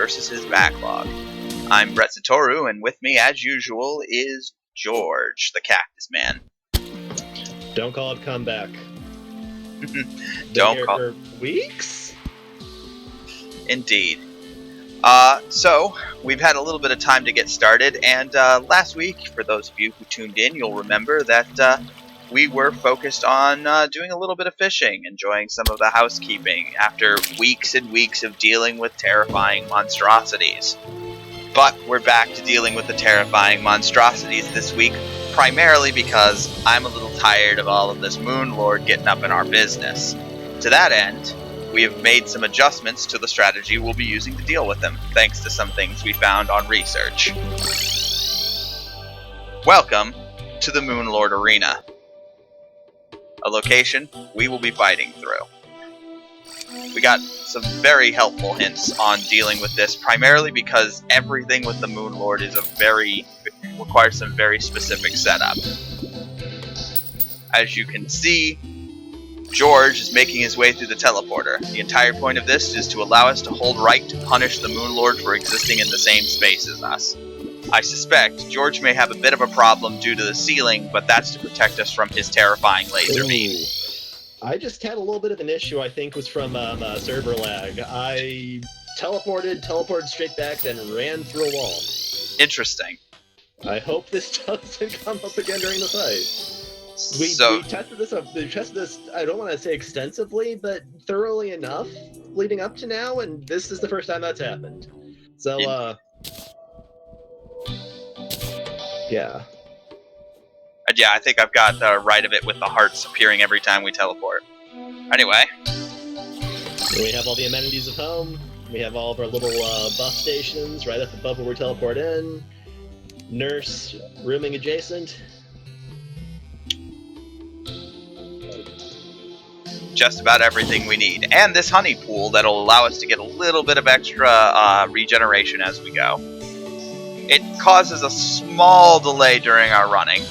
versus his backlog. I'm Brett Satoru, and with me, as usual, is George, the Cactus Man. Don't call it comeback. Don't call for weeks? Indeed. So, we've had a little bit of time to get started, and last week, for those of you who tuned in, you'll remember that we were focused on doing a little bit of fishing, enjoying some of the housekeeping after weeks and weeks of dealing with terrifying monstrosities. But we're back to dealing with the terrifying monstrosities this week, primarily because I'm a little tired of all of this Moon Lord getting up in our business. To that end, we have made some adjustments to the strategy we'll be using to deal with them, thanks to some things we found on research. Welcome to the Moon Lord Arena, a location we will be fighting through. We got some very helpful hints on dealing with this, primarily because everything with the Moon Lord requires some very specific setup. As you can see, George is making his way through the teleporter. The entire point of this is to allow us to hold right to punish the Moon Lord for existing in the same space as us. I suspect George may have a bit of a problem due to the ceiling, but that's to protect us from his terrifying laser beam. I just had a little bit of an issue, I think, was from server lag. I teleported straight back, then ran through a wall. Interesting. I hope this doesn't come up again during the fight. We tested this, I don't want to say extensively, but thoroughly enough leading up to now, and this is the first time that's happened. So, yeah. Yeah, I think I've got the right of it with the hearts appearing every time we teleport. Anyway. We have all the amenities of home. We have all of our little bus stations right up above where we teleport in. Nurse rooming adjacent. Just about everything we need. And this honey pool that'll allow us to get a little bit of extra regeneration as we go. It causes a small delay during our running.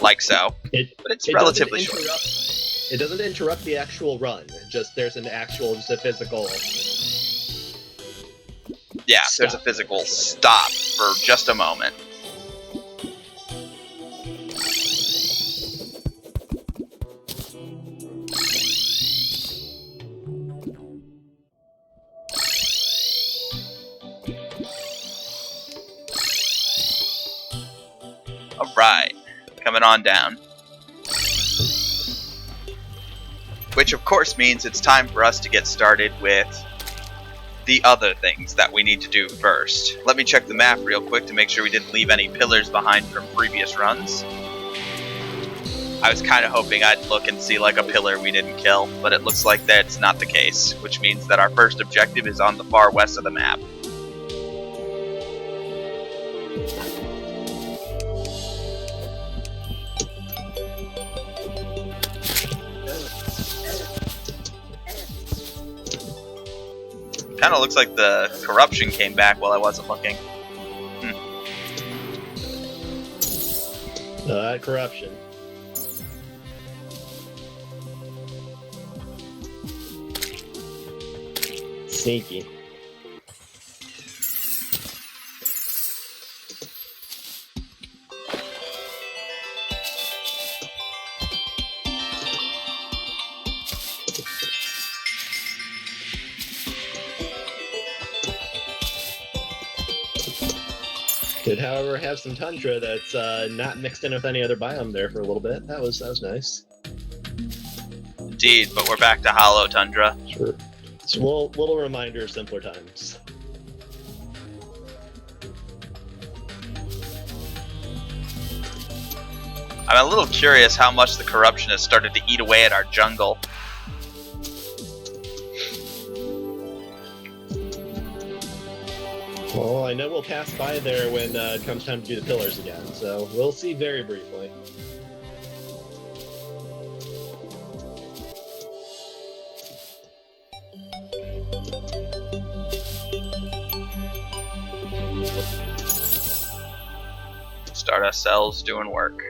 Like so. But it's relatively short. It doesn't interrupt the actual run. There's a physical... Yeah, there's a physical stop for just a moment. Alright, coming on down. Which of course means it's time for us to get started with the other things that we need to do first. Let me check the map real quick to make sure we didn't leave any pillars behind from previous runs. I was kind of hoping I'd look and see like a pillar we didn't kill, but it looks like that's not the case, which means that our first objective is on the far west of the map. Kind of looks like the corruption came back while I wasn't looking. Corruption. Sneaky. Did, however, have some tundra that's not mixed in with any other biome there for a little bit. That was nice. Indeed, but we're back to hollow tundra. Sure. It's a little reminder of simpler times. I'm a little curious how much the corruption has started to eat away at our jungle. Well, I know we'll pass by there when it comes time to do the pillars again, so we'll see very briefly. Start ourselves doing work.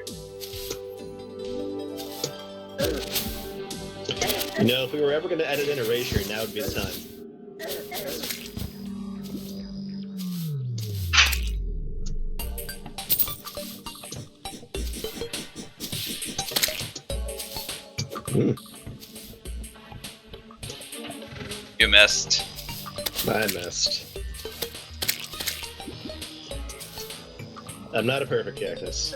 You know, if we were ever going to edit in Erasure, now would be the time. You missed. I missed. I'm not a perfect cactus.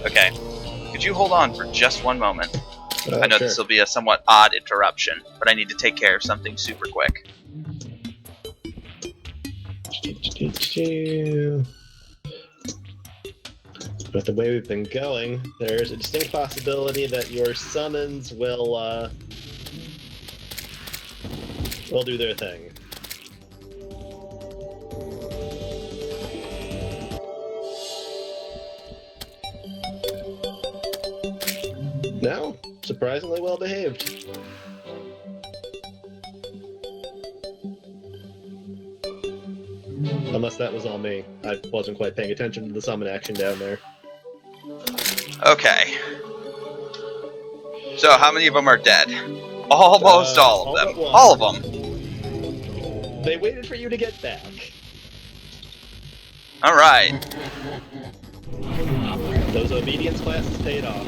Okay. Could you hold on for just one moment? I know Sure. this will be a somewhat odd interruption, but I need to take care of something super quick. With the way we've been going, there's a distinct possibility that your summons will do their thing. No, surprisingly well behaved. Unless that was all me. I wasn't quite paying attention to the summon action down there. Okay. So, how many of them are dead? Almost all of them. All of them. They waited for you to get back. Alright. Those obedience classes paid off.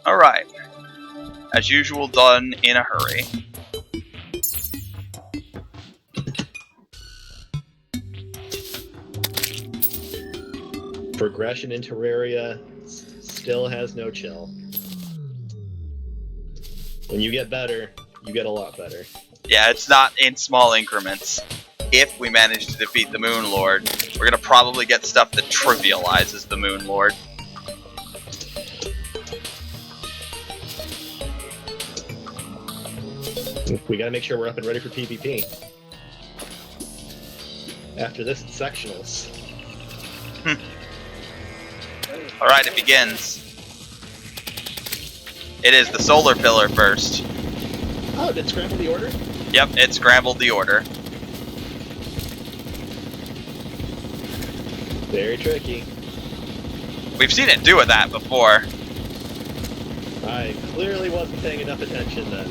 Alright. As usual, done in a hurry. Progression in Terraria still has no chill. When you get better, you get a lot better. Yeah, it's not in small increments. If we manage to defeat the Moon Lord, we're gonna probably get stuff that trivializes the Moon Lord. We gotta make sure we're up and ready for PvP. After this, it's sectionals. Alright, it begins. It is the solar pillar first. Oh, did it scramble the order? Yep, it scrambled the order. Very tricky. We've seen it do that before. I clearly wasn't paying enough attention then.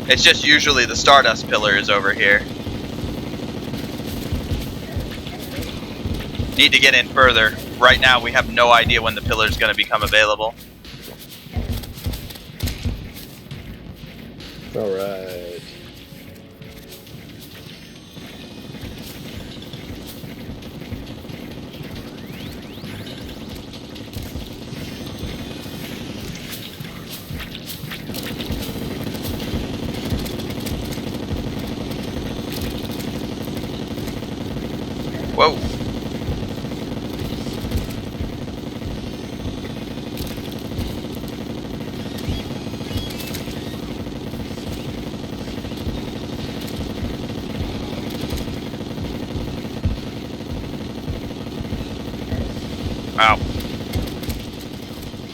It's just usually the Stardust pillar is over here. Need to get in further. Right now we have no idea when the pillar is going to become available. Alright. Whoa. Ow.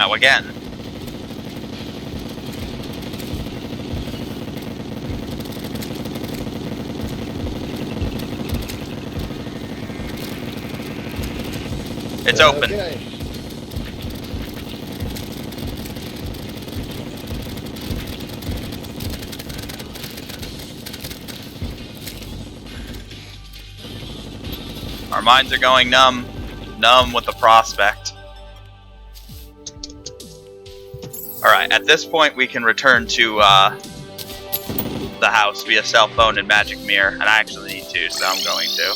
Ow again. It's open. Okay. Our minds are going numb. Numb with the prospect. Alright, at this point we can return to the house via cell phone and magic mirror. And I actually need to, so I'm going to.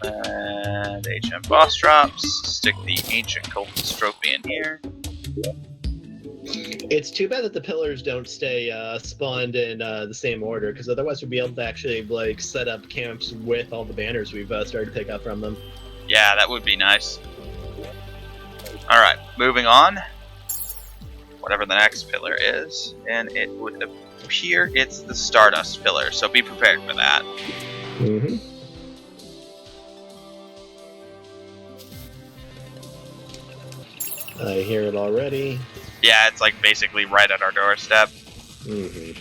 And HM boss drops. Stick the ancient cultist trophy in here. It's too bad that the pillars don't stay spawned in the same order, because otherwise we'd be able to actually like set up camps with all the banners we've started to pick up from them. Yeah, that would be nice. Alright, moving on. whatever the next pillar is, and it would appear it's the Stardust pillar, so be prepared for that. Mm-hmm. I hear it already. Yeah, it's like basically right at our doorstep. Mm-hmm.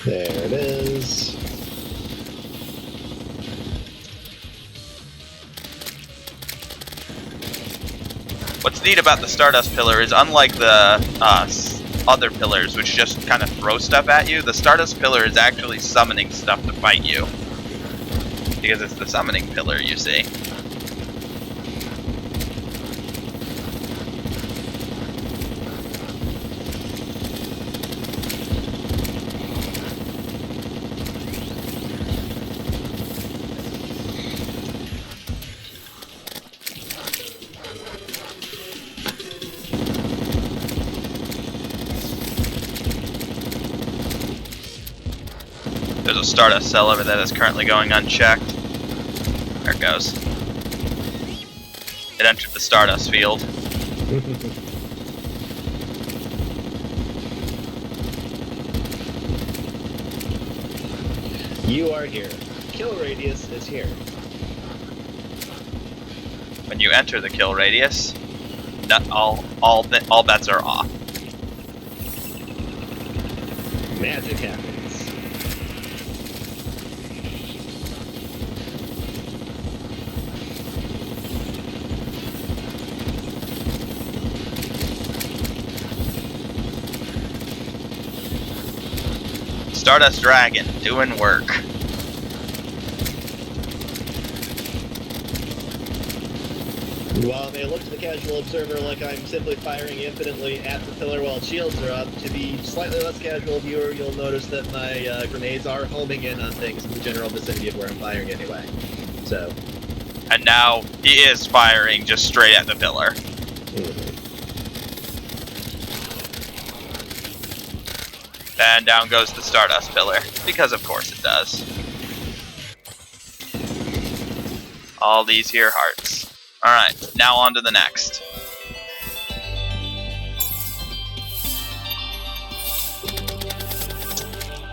There it is. What's neat about the Stardust pillar is, unlike the other pillars, which just kind of throw stuff at you, the Stardust pillar is actually summoning stuff to fight you. Because it's the summoning pillar, you see. There's a Stardust cell over there that's currently going unchecked. There it goes. It entered the Stardust field. You are here. Kill radius is here. When you enter the kill radius, all bets are off. Magic happens. Stardust Dragon, doing work. While it may look to the casual observer like I'm simply firing infinitely at the pillar while shields are up, to the slightly less casual viewer, you'll notice that my grenades are homing in on things in the general vicinity of where I'm firing anyway. So. And now he is firing just straight at the pillar. Mm-hmm. And down goes the Stardust pillar, because of course it does. All these here hearts. Alright, now on to the next.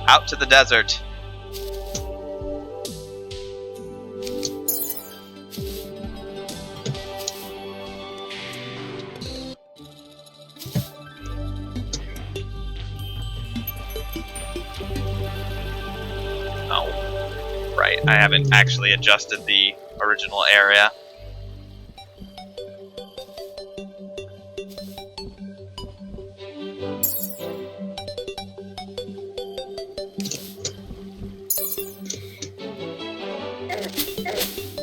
Out to the desert. Oh, right, I haven't actually adjusted the original area.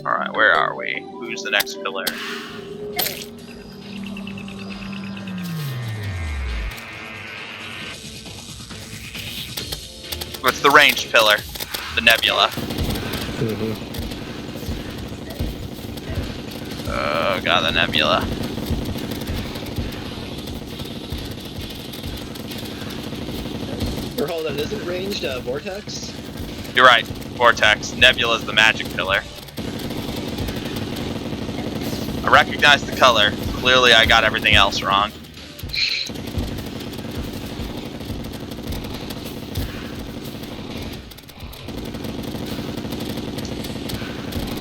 Alright, where are we? Who's the next pillar? What's the ranged pillar? The Nebula. Mm-hmm. Oh god, the Nebula. Or hold on, isn't ranged Vortex? You're right, Vortex. Nebula's the magic pillar. I recognize the color. Clearly I got everything else wrong.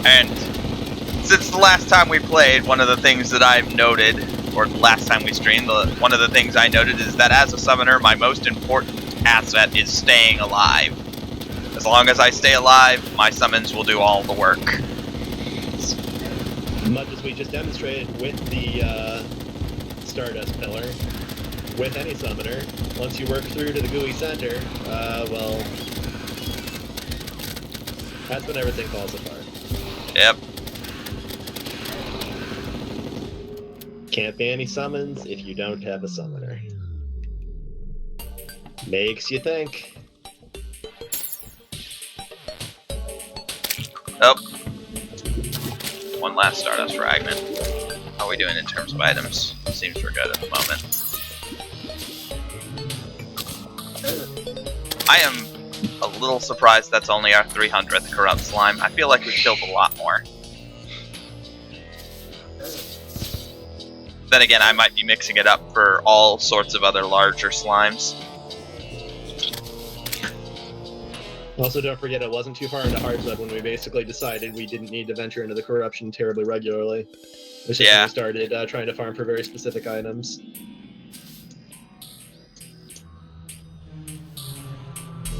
And since the last time we played, one of the things that I've noted, or the last time we streamed, one of the things I noted is that as a summoner, my most important asset is staying alive. As long as I stay alive, my summons will do all the work. Much as we just demonstrated with the Stardust pillar, with any summoner, once you work through to the gooey center, well, that's when everything falls apart. Yep. Can't be any summons if you don't have a summoner. Makes you think. Oh. One last Stardust Fragment. How are we doing in terms of items? Seems we're good at the moment. I am A little surprised that's only our 300th corrupt slime. I feel like we've killed a lot more. Then again, I might be mixing it up for all sorts of other larger slimes. Also, don't forget, it wasn't too far into hard mode when we basically decided we didn't need to venture into the corruption terribly regularly. It's just when we started trying to farm for very specific items.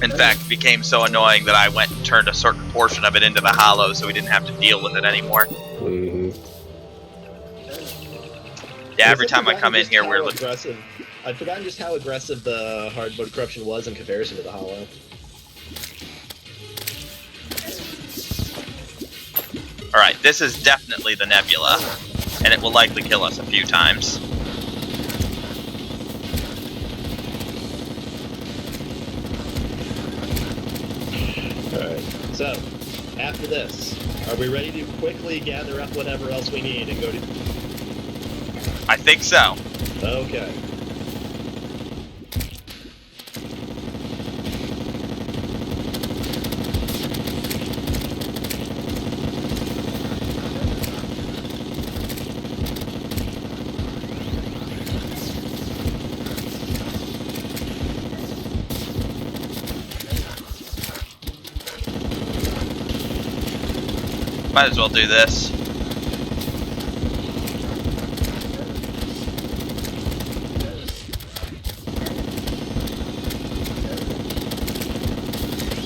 In fact, it became so annoying that I went and turned a certain portion of it into the hollow so we didn't have to deal with it anymore. Yeah, every time I come in here, we're looking. I'd forgotten just how aggressive the hard mode corruption was in comparison to the hollow. Alright, this is definitely the nebula, and it will likely kill us a few times. Alright, so, after this, are we ready to quickly gather up whatever else we need and go to... I think so. Okay. Might as well do this.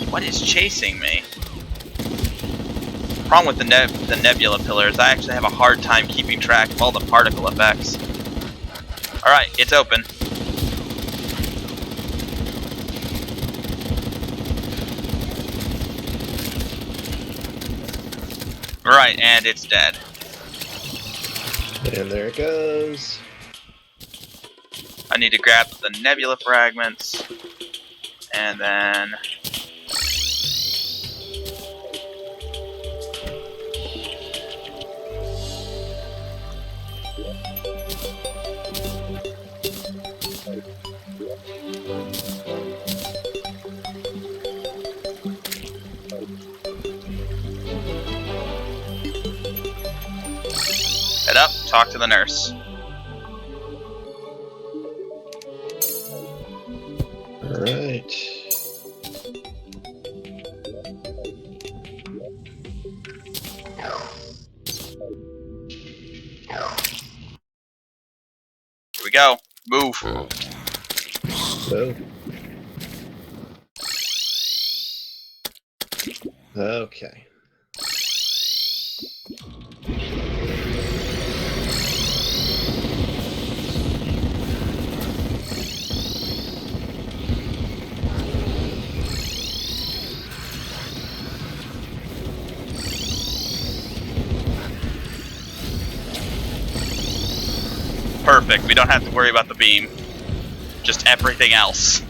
What is chasing me? The problem with the nebula pillars, I actually have a hard time keeping track of all the particle effects. Alright, it's open. Right, and it's dead. And there it goes. I need to grab the nebula fragments, and then... head up, talk to the nurse. Alright. Here we go. Move. So. Okay. Perfect. We don't have to worry about the beam. Just everything else.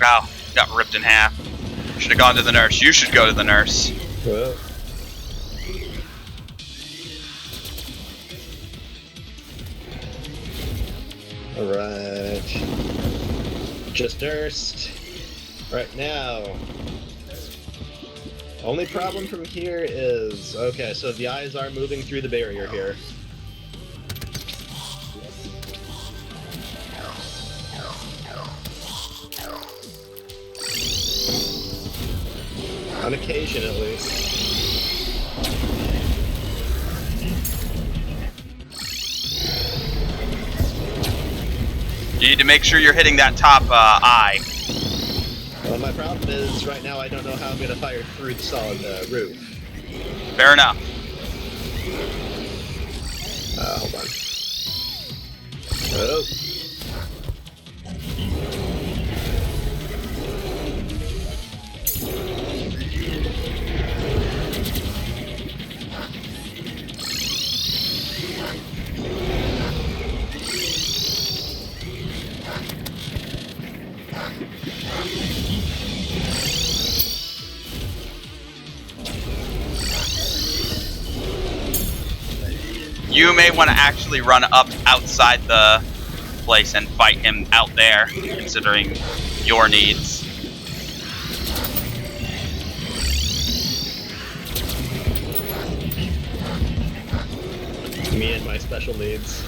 Wow, got ripped in half. Should have gone to the nurse. You should go to the nurse. Well. Alright. Just nursed. Right now. Only problem from here is... Okay, so the eyes are moving through the barrier here. On occasion, at least. You need to make sure you're hitting that top eye. Well, my problem is, right now I don't know how I'm going to fire through the solid roof. Fair enough. Hold on. Oh. You may want to actually run up outside the place and fight him out there, considering your needs. Me and my special needs.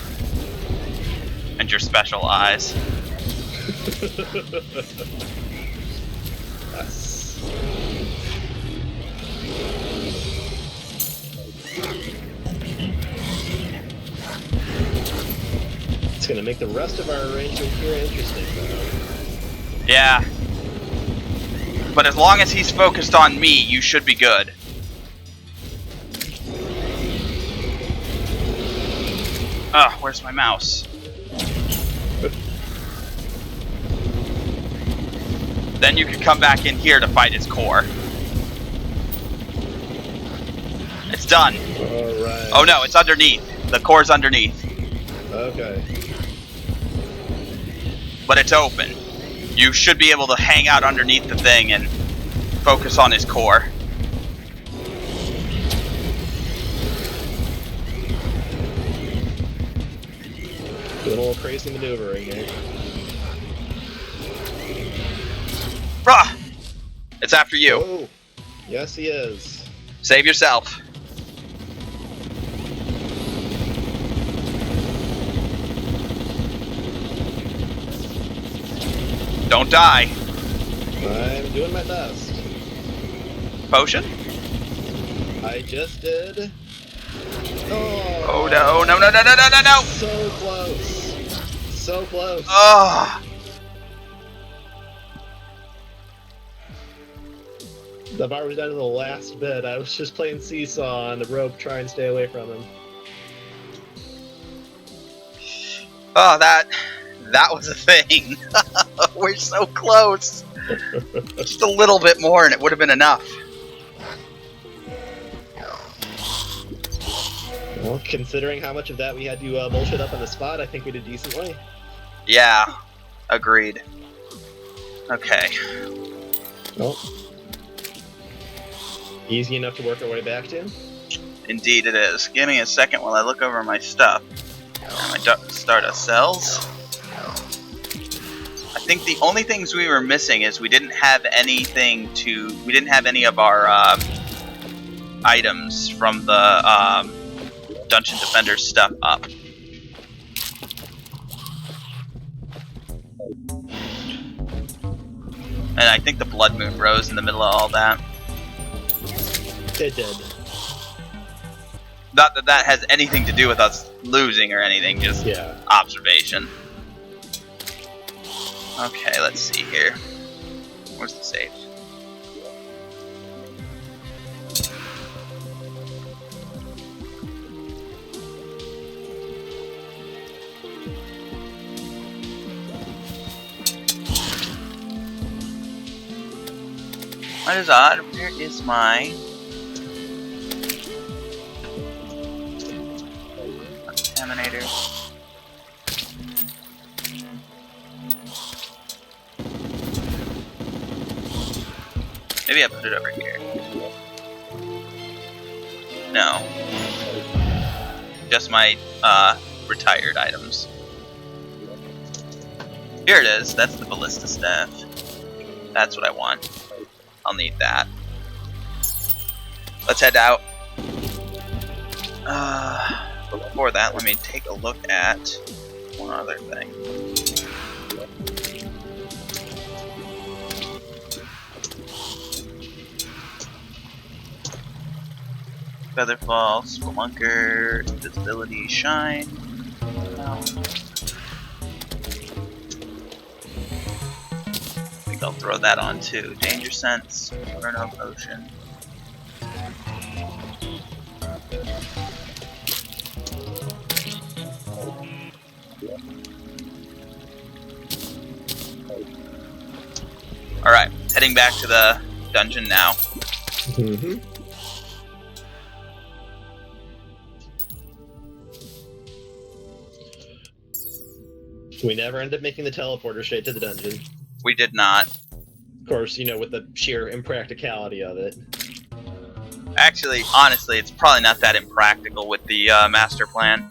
And your special eyes. Yes. It's gonna make the rest of our arrangement here interesting, though. Yeah. But as long as he's focused on me, you should be good. Ugh, where's my mouse? Then you can come back in here to fight his core. It's done. Alright. Oh no, it's underneath. The core's underneath. Okay. But it's open. You should be able to hang out underneath the thing and focus on his core. Doing a little crazy maneuvering here. Rah! It's after you. Oh, yes he is. Save yourself. Don't die. I'm doing my best. Potion? I just did. Oh no, no, no, no, no, no, no, no! So close. So close. Ugh. The bar was down to the last bit. I was just playing seesaw on the rope, trying to stay away from him. Oh, that was a thing. We're so close. Just a little bit more and it would have been enough. Well, considering how much of that we had to bullshit up on the spot, I think we did decently. Yeah, agreed. Okay. Well, easy enough to work our way back to. Indeed it is. Give me a second while I look over my stuff. And my startup cells. I think the only things we were missing is we didn't have anything to... We didn't have any of our items from the Dungeon Defender stuff up. And I think the Blood Moon rose in the middle of all that. It did. Not that that has anything to do with us losing or anything, just Yeah. observation. Okay, let's see here. Where's the safe? That is odd. Where is my... Contaminator? Maybe I put it over here. No. Just my retired items. Here it is. That's the ballista staff. That's what I want. I'll need that. Let's head out. But before that, let me take a look at one other thing. Featherfall, Spelunker, Invisibility, Shine. I think I'll throw that on too. Danger Sense, Inferno Potion. Alright, heading back to the dungeon now. Mm-hmm. We never end up making the teleporter straight to the dungeon. We did not. Of course, you know, with the sheer impracticality of it. Actually, honestly, it's probably not that impractical with the master plan.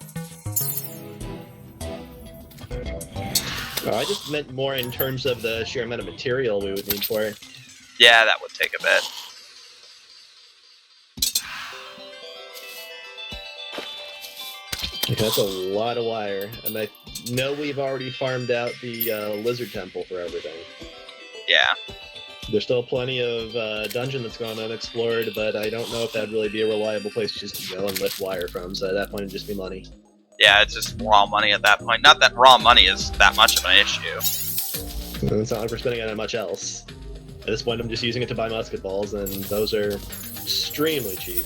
Oh, I just meant more in terms of the sheer amount of material we would need for it. Yeah, that would take a bit. Okay, that's a lot of wire, and I know we've already farmed out the lizard temple for everything. Yeah. There's still plenty of dungeon that's gone unexplored, but I don't know if that'd really be a reliable place just to go and lift wire from, so at that point it'd just be money. Yeah, it's just raw money at that point. Not that raw money is that much of an issue. It's not like we're spending it on much else. At this point I'm just using it to buy musket balls, and those are extremely cheap.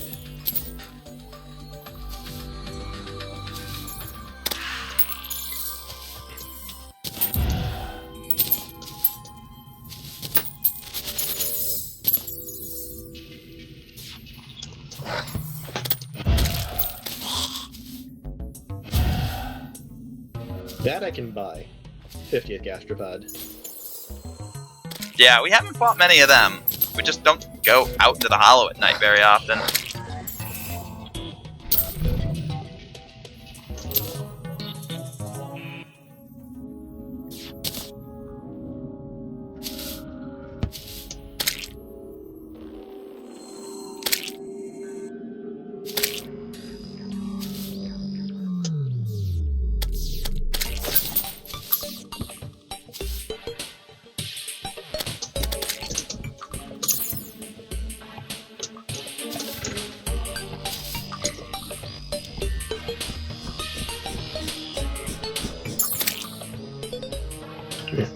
That I can buy. 50th gastropod. Yeah, we haven't fought many of them. We just don't go out into the hollow at night very often.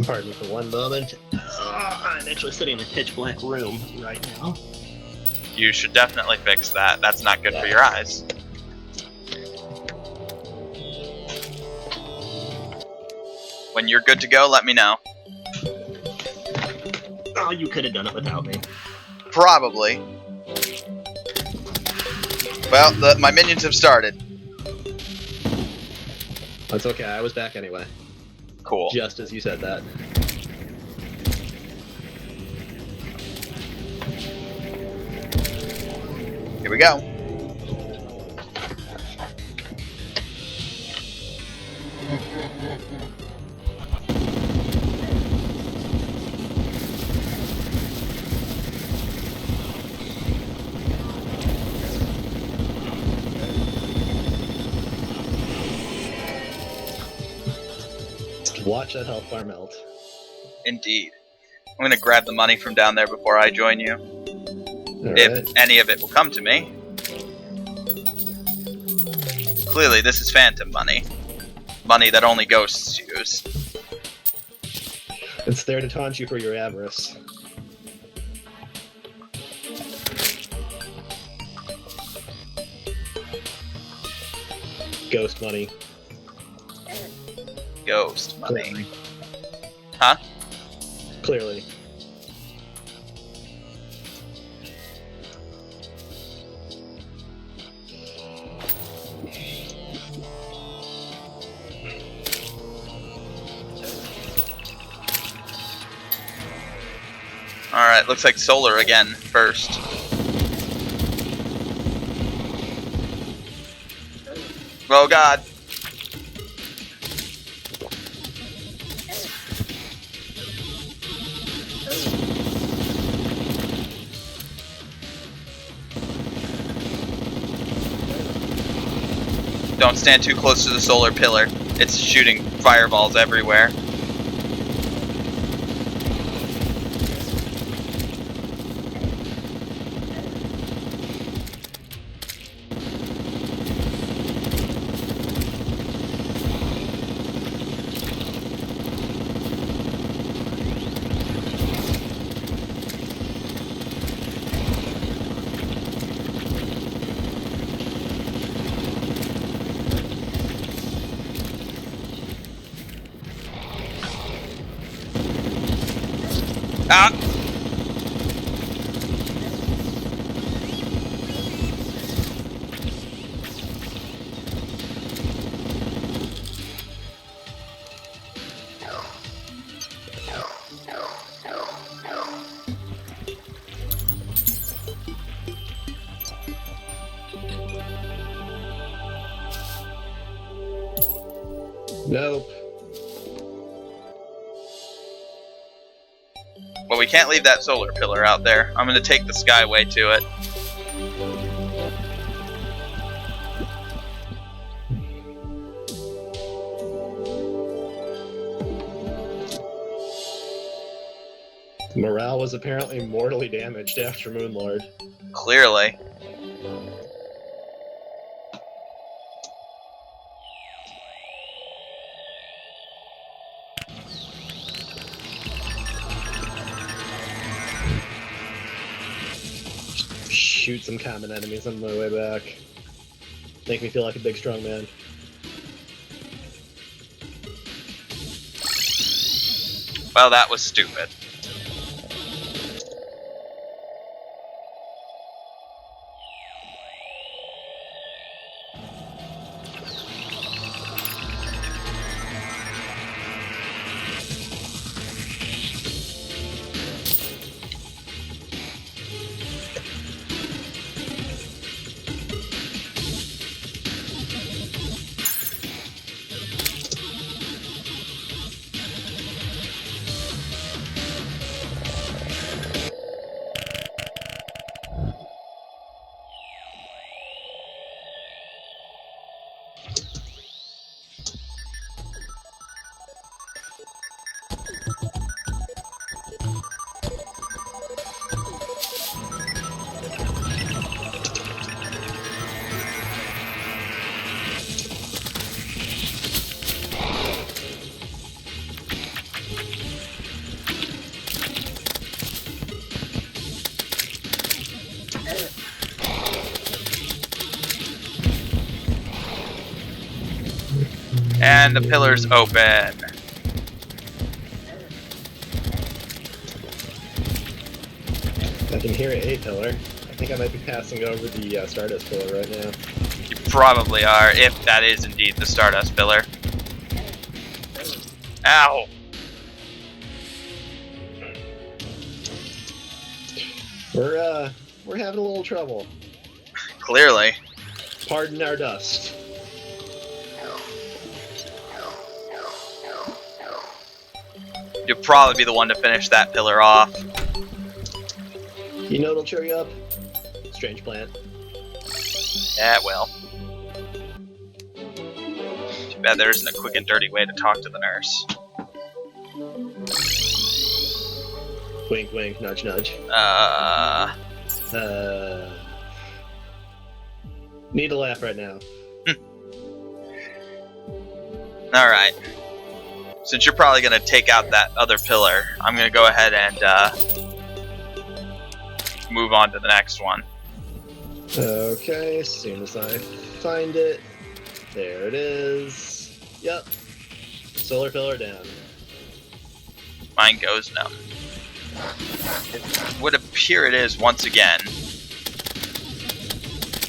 Pardon me for one moment. I'm actually sitting in a pitch black room right now. You should definitely fix that. That's not good for your eyes. When you're good to go, let me know. Oh, you could have done it without me. Probably. Well, my minions have started. That's okay, I was back anyway. Cool. Just as you said that. Here we go. Watch that health bar melt. Indeed. I'm gonna grab the money from down there before I join you. If any of it will come to me. Clearly, this is phantom money. Money that only ghosts use. It's there to taunt you for your avarice. Ghost money. Ghost money. Clearly. Huh? Clearly. Alright, looks like solar again first. Oh god. Don't stand too close to the solar pillar. It's shooting fireballs everywhere. Ah! Nope. Well, we can't leave that solar pillar out there. I'm going to take the skyway to it. Morale was apparently mortally damaged after Moonlord. Clearly. Shoot some common enemies on my way back. Make me feel like a big strong man. Well, that was stupid. And the pillar's open. I can hear a pillar. I think I might be passing over the Stardust pillar right now. You probably are, if that is indeed the Stardust pillar. Ow! We're having a little trouble. Clearly. Pardon our dust. You'll probably be the one to finish that pillar off. You know what'll cheer you up? Strange plant. Yeah, well. Too bad there isn't a quick and dirty way to talk to the nurse. Wink, wink, nudge, nudge. Need a laugh right now. Alright. Since you're probably going to take out that other pillar, I'm going to go ahead and move on to the next one. Okay, as soon as I find it. There it is. Yep. Solar pillar down. Mine goes numb. It would appear it is, once again, the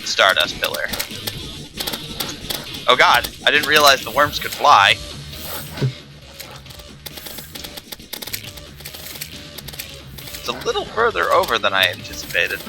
Stardust pillar. Oh god, I didn't realize the worms could fly. It's a little further over than I anticipated.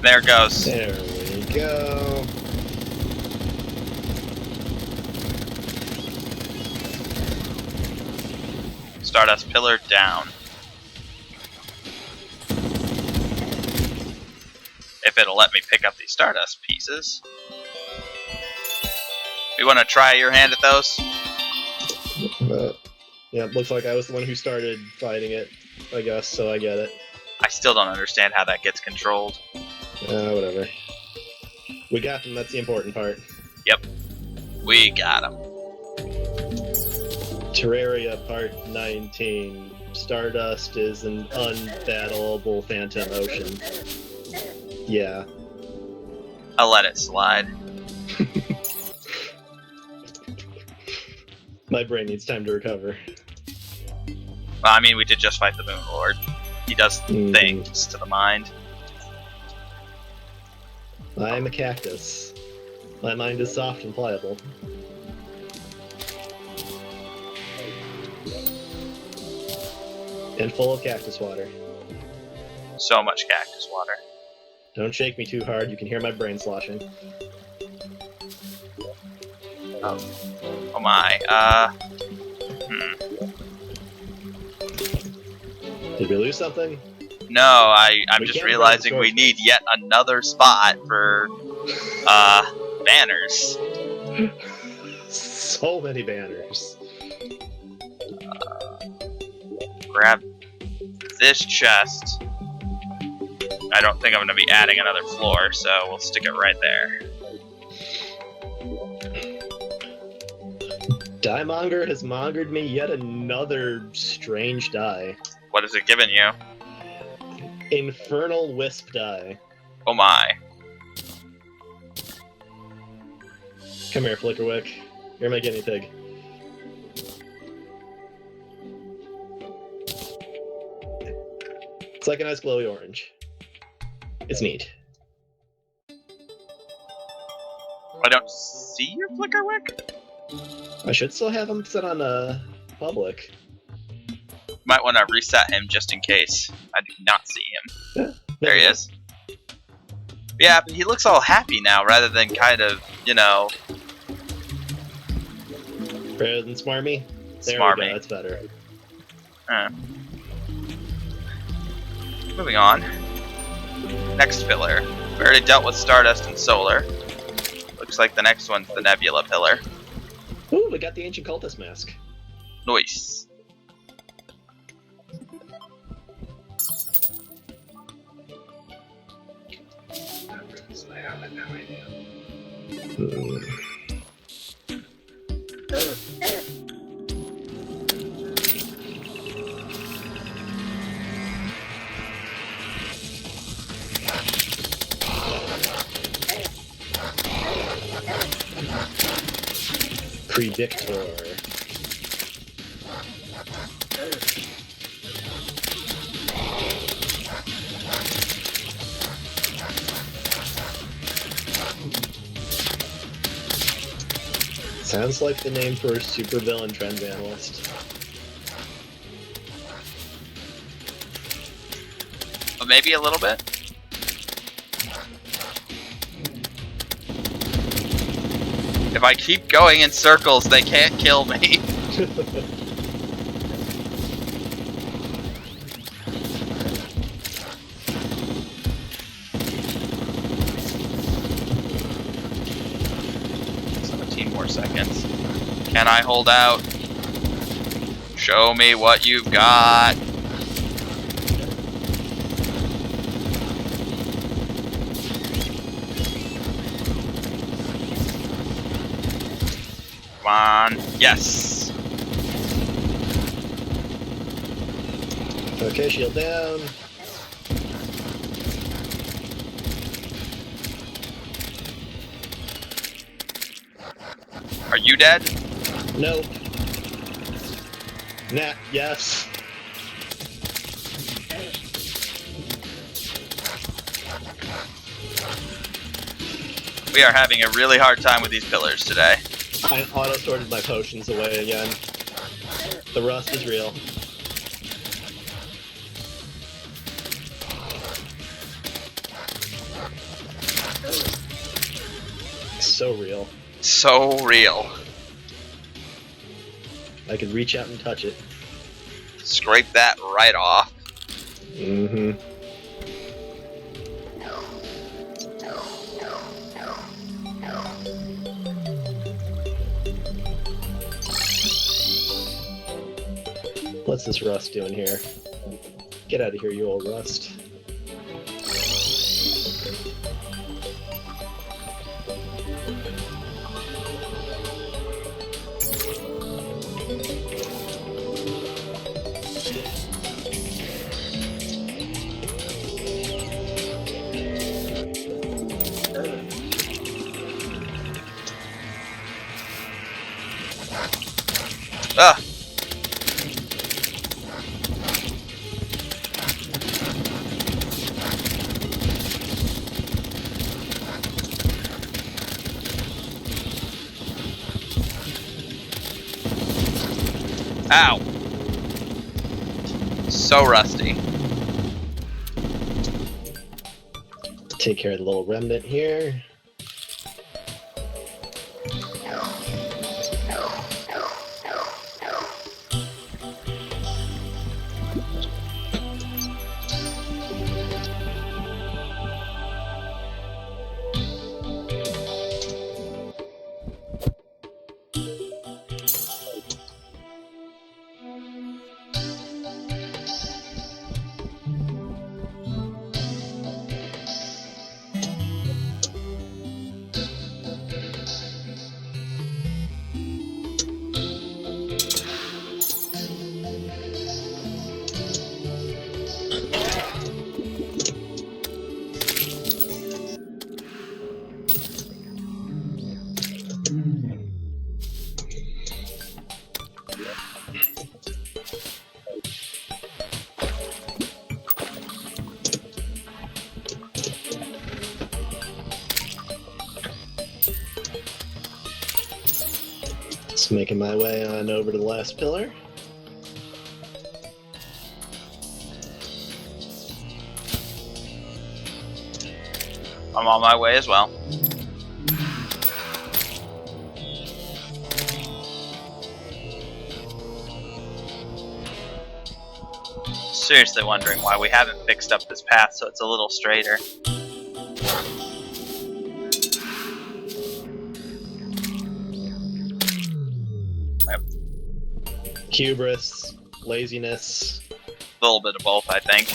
There it goes. There we go. Stardust pillar down. If it'll let me pick up these Stardust pieces. You want to try your hand at those? Yeah, looks like I was the one who started fighting it, I guess, so I get it. I still don't understand how that gets controlled. Whatever. We got them, that's the important part. Yep. We got them. Terraria Part 19. Stardust is an unbattleable phantom ocean. Yeah. I'll let it slide. My brain needs time to recover. Well, I mean, we did just fight the Moon Lord. He does things to the mind. I am a cactus. My mind is soft and pliable. And full of cactus water. So much cactus water. Don't shake me too hard, you can hear my brain sloshing. Oh my, Did we lose something? No, I'm We just can't realizing run we need yet another spot for, banners. So many banners. Grab this chest. I don't think I'm going to be adding another floor, so we'll stick it right there. Diemonger has mongered me yet another strange die. What has it given you? Infernal Wisp die. Oh my. Come here, Flickerwick. You're my guinea pig. It's like a nice glowy orange. It's neat. I don't see your Flickerwick? I should still have him set on public. Might want to reset him just in case. I do not see him. Yeah, There he is. Yeah, but he looks all happy now rather than kind of, you know, Better than Smarmy? There we smarmy. go, that's better. Moving on. Next pillar. We already dealt with Stardust and Solar. Looks like the next one's the Nebula pillar. Ooh, we got the Ancient Cultist mask. Nice. Predictor. Sounds like the name for a supervillain trends analyst. But maybe a little bit. If I keep going in circles, they can't kill me. More seconds. Can I hold out? Show me what you've got. Come on. Yes. Okay, shield down. Are you dead? Nope. Nah, yes. We are having a really hard time with these pillars today. I auto-sorted my potions away again. The rust is real. So real. So real. I could reach out and touch it. Scrape that right off. Mm-hmm. What's this rust doing here? Get out of here, you old rust. Ah! Ow! So rusty. Take care of the little remnant here. Just making my way on over to the last pillar. I'm on my way as well. Seriously wondering why we haven't fixed up this path so it's a little straighter. Hubris, laziness. A little bit of both, I think.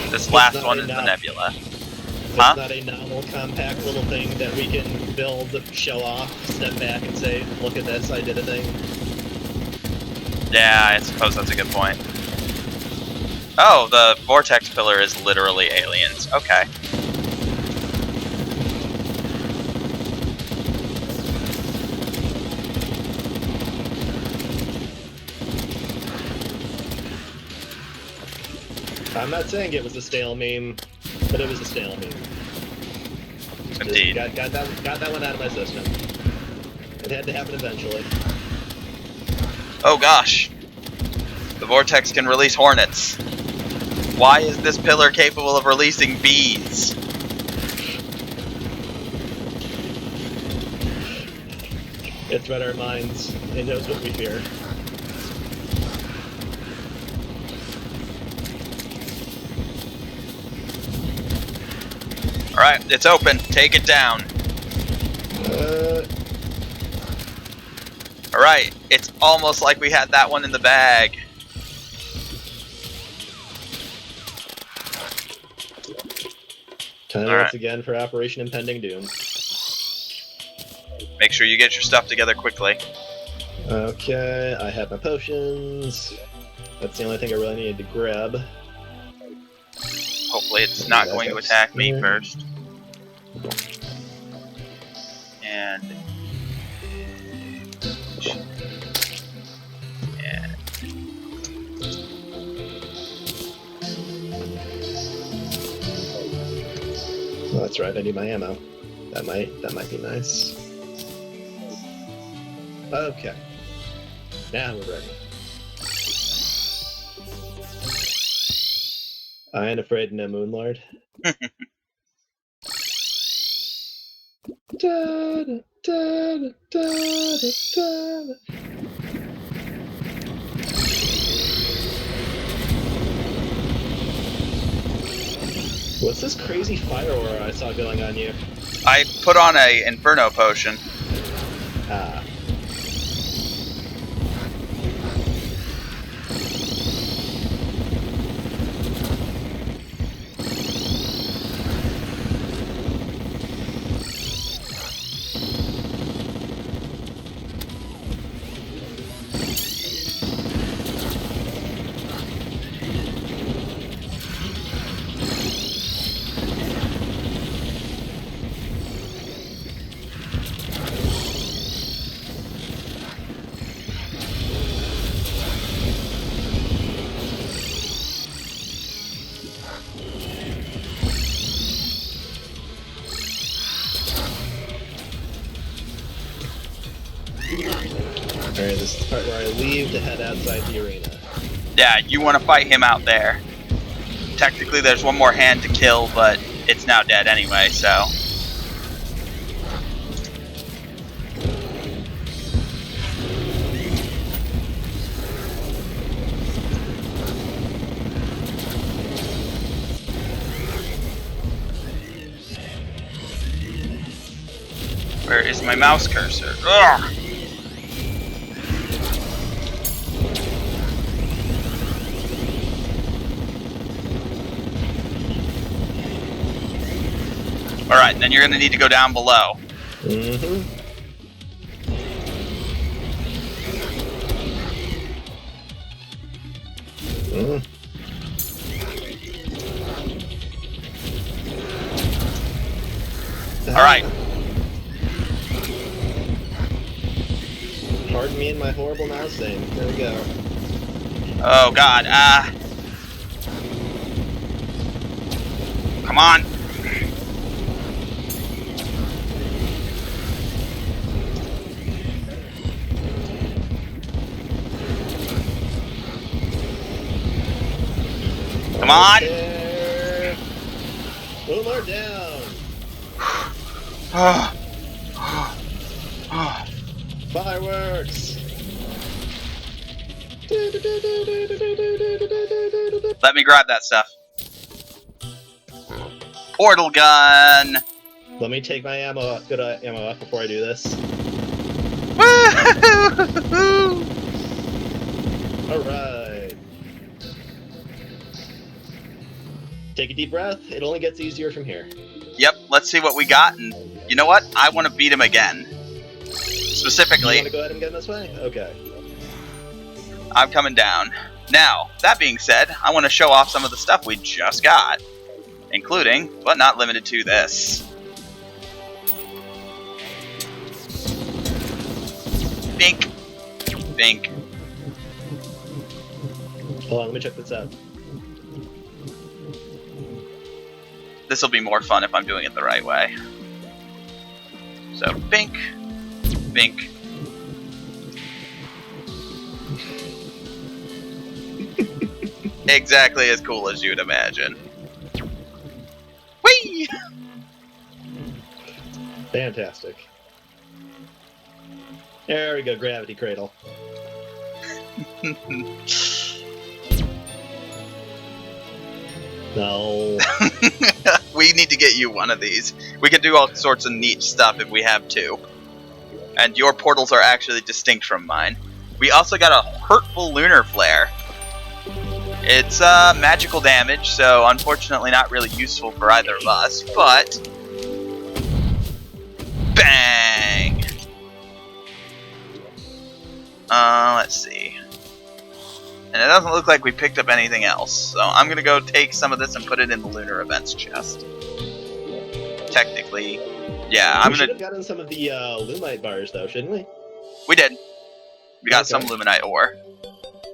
This last one is the nebula. It's not a novel, compact little thing that we can build, show off, step back and say, look at this, I did a thing. Yeah, I suppose that's a good point. Oh, the vortex pillar is literally aliens. Okay. I'm not saying it was a stale meme, but it was a stale meme. Indeed. Got that one out of my system. It had to happen eventually. Oh gosh. The vortex can release hornets. Why is this pillar capable of releasing bees? It's read our minds. It knows what we fear. Alright, it's open. Take it down. Alright, it's almost like we had that one in the bag. Time once again for Operation Impending Doom. Make sure you get your stuff together quickly. Okay, I have my potions. That's the only thing I really needed to grab. Hopefully it's not going to attack me first. And... Oh, that's right, I need my ammo. That might be nice. Okay. Now we're ready. I ain't afraid of no Moonlord. Da, da, da, da, da, da. What's this crazy fire aura I saw going on you? I put on a Inferno potion. Ah. Alright, this is the part where I leave to head outside the arena. Yeah, you want to fight him out there. Technically, there's one more hand to kill, but it's now dead anyway, so. Where is my mouse cursor? Ugh! Alright, then you're going to need to go down below. Mm-hmm. Mm. Alright. Pardon me and my horrible mouse aim. There we go. Oh god, come on! Come on! Moonlord down! Fireworks! Let me grab that stuff. Portal gun! Let me take my ammo, good ammo off before I do this. Alright. Take a deep breath. It only gets easier from here. Yep, let's see what we got, and you know what? I want to beat him again. Specifically, You want to go ahead and get this way? Okay. I'm coming down. Now, that being said, I want to show off some of the stuff we just got. Including, but not limited to, this. Bink. Bink. Hold on, let me check this out. This will be more fun if I'm doing it the right way. So, bink. Bink. Exactly as cool as you'd imagine. Whee! Fantastic. There we go, gravity cradle. No. We need to get you one of these. We can do all sorts of neat stuff if we have two. And your portals are actually distinct from mine. We also got a hurtful lunar flare. It's magical damage, so unfortunately not really useful for either of us, but bang! Let's see. And it doesn't look like we picked up anything else, so I'm gonna go take some of this and put it in the lunar events chest. Technically, yeah, We should have gotten some of the Lumite bars, though, shouldn't we? We did. We got Okay. some Luminite ore.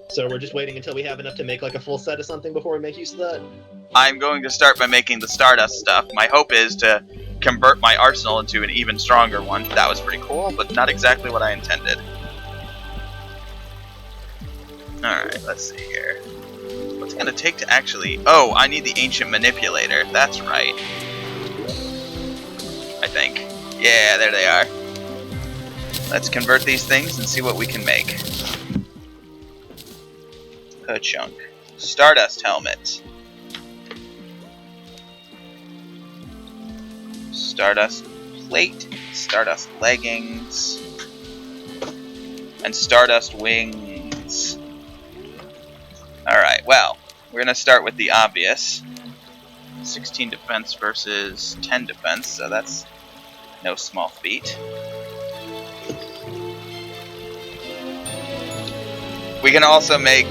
So we're just waiting until we have enough to make like a full set of something before we make use of that? I'm going to start by making the Stardust stuff. My hope is to convert my arsenal into an even stronger one. That was pretty cool, but not exactly what I intended. Alright, let's see here. What's it gonna take to actually... Oh, I need the Ancient Manipulator. That's right. I think. Yeah, there they are. Let's convert these things and see what we can make. A chunk. Stardust helmet. Stardust plate. Stardust leggings. And Stardust wings. Alright, well, we're going to start with the obvious. 16 defense versus 10 defense, so that's no small feat. We can also make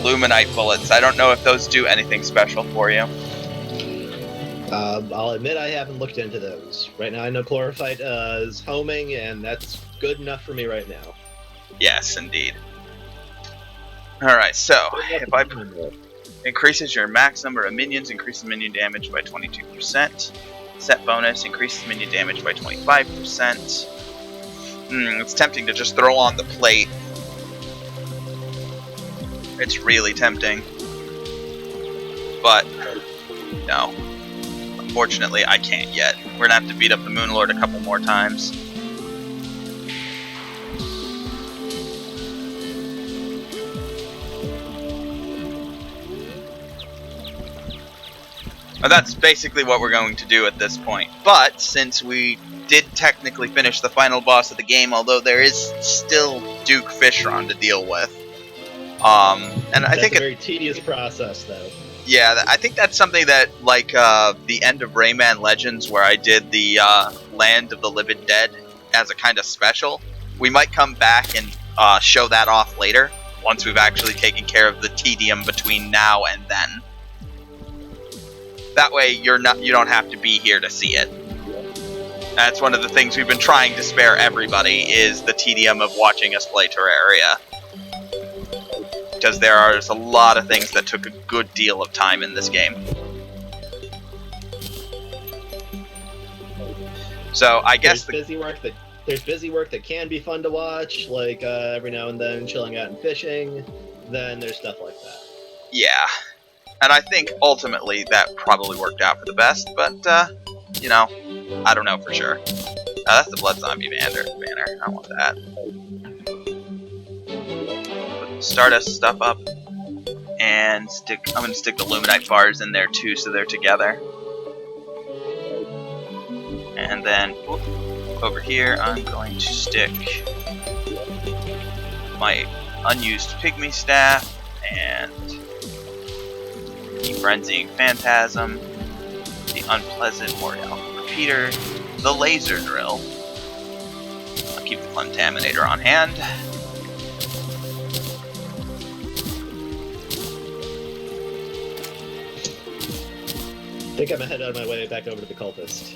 Luminite bullets. I don't know if those do anything special for you. I'll admit I haven't looked into those. Right now I know Chlorophyte is homing, and that's good enough for me right now. Yes, indeed. Alright, so, if I... Increases your max number of minions, increases minion damage by 22%. Set bonus, increases minion damage by 25%. It's tempting to just throw on the plate. It's really tempting. But, no. Unfortunately, I can't yet. We're gonna have to beat up the Moon Lord a couple more times. Well, that's basically what we're going to do at this point. But, since we did technically finish the final boss of the game, although there is still Duke Fishron to deal with. And I think it's a very tedious process, though. Yeah, I think that's something that, like, the end of Rayman Legends, where I did the Land of the Living Dead as a kind of special, we might come back and show that off later, once we've actually taken care of the tedium between now and then. That way, you don't have to be here to see it. That's one of the things we've been trying to spare everybody, is the tedium of watching us play Terraria. Because there are a lot of things that took a good deal of time in this game. So, I guess there's busy work that can be fun to watch, like every now and then chilling out and fishing. Then there's stuff like that. Yeah. And I think, ultimately, that probably worked out for the best, but, you know, I don't know for sure. That's the Blood Zombie banner. I want that. Put Stardust stuff up. And I'm going to stick the Luminite bars in there, too, so they're together. And then, over here, I'm going to stick my unused Pygmy Staff, and the Frenzying Phantasm, the Unpleasant Moriel Repeater, the Laser Drill. I'll keep the Contaminator on hand. I think I'm gonna head out of my way back over to the Cultist.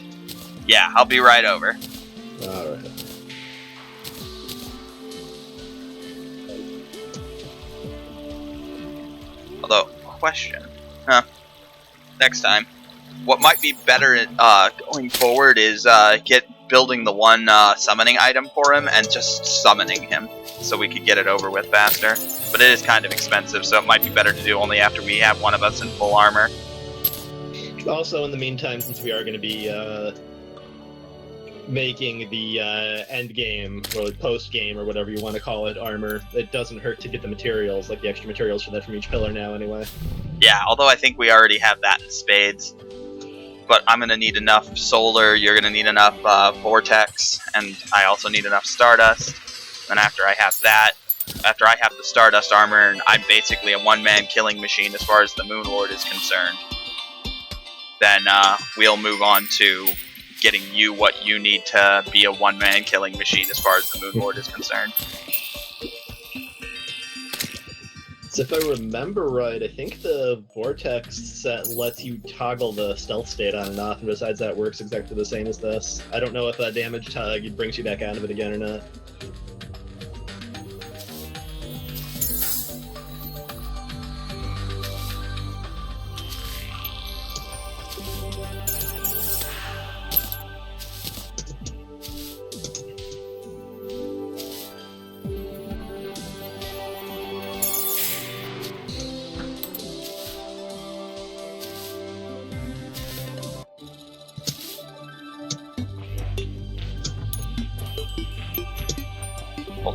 Yeah, I'll be right over. Alright. Although, question. Next time. What might be better going forward is building the one summoning item for him and just summoning him so we could get it over with faster. But it is kind of expensive, so it might be better to do only after we have one of us in full armor. Also, in the meantime, since we are going to be making the end game, or post game, or whatever you want to call it, armor, it doesn't hurt to get the materials, like the extra materials for that from each pillar now anyway. Yeah, although I think we already have that in spades. But I'm going to need enough solar, you're going to need enough vortex, and I also need enough stardust. And after I have that, after I have the stardust armor, I'm basically a one-man killing machine as far as the Moon Lord is concerned. Then we'll move on to getting you what you need to be a one-man killing machine as far as the Moon Lord is concerned. So if I remember right, I think the Vortex set lets you toggle the stealth state on and off, and besides that, works exactly the same as this. I don't know if that damage tag brings you back out of it again or not.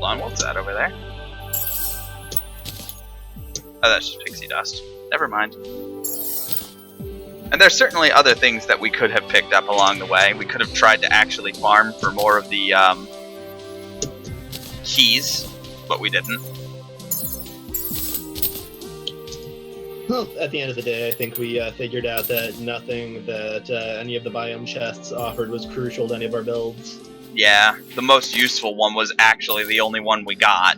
hold on, what's that over there? Oh, that's just pixie dust. Never mind. And there's certainly other things that we could have picked up along the way. We could have tried to actually farm for more of the keys, but we didn't. Well, at the end of the day, I think we figured out that nothing that any of the biome chests offered was crucial to any of our builds. Yeah, the most useful one was actually the only one we got.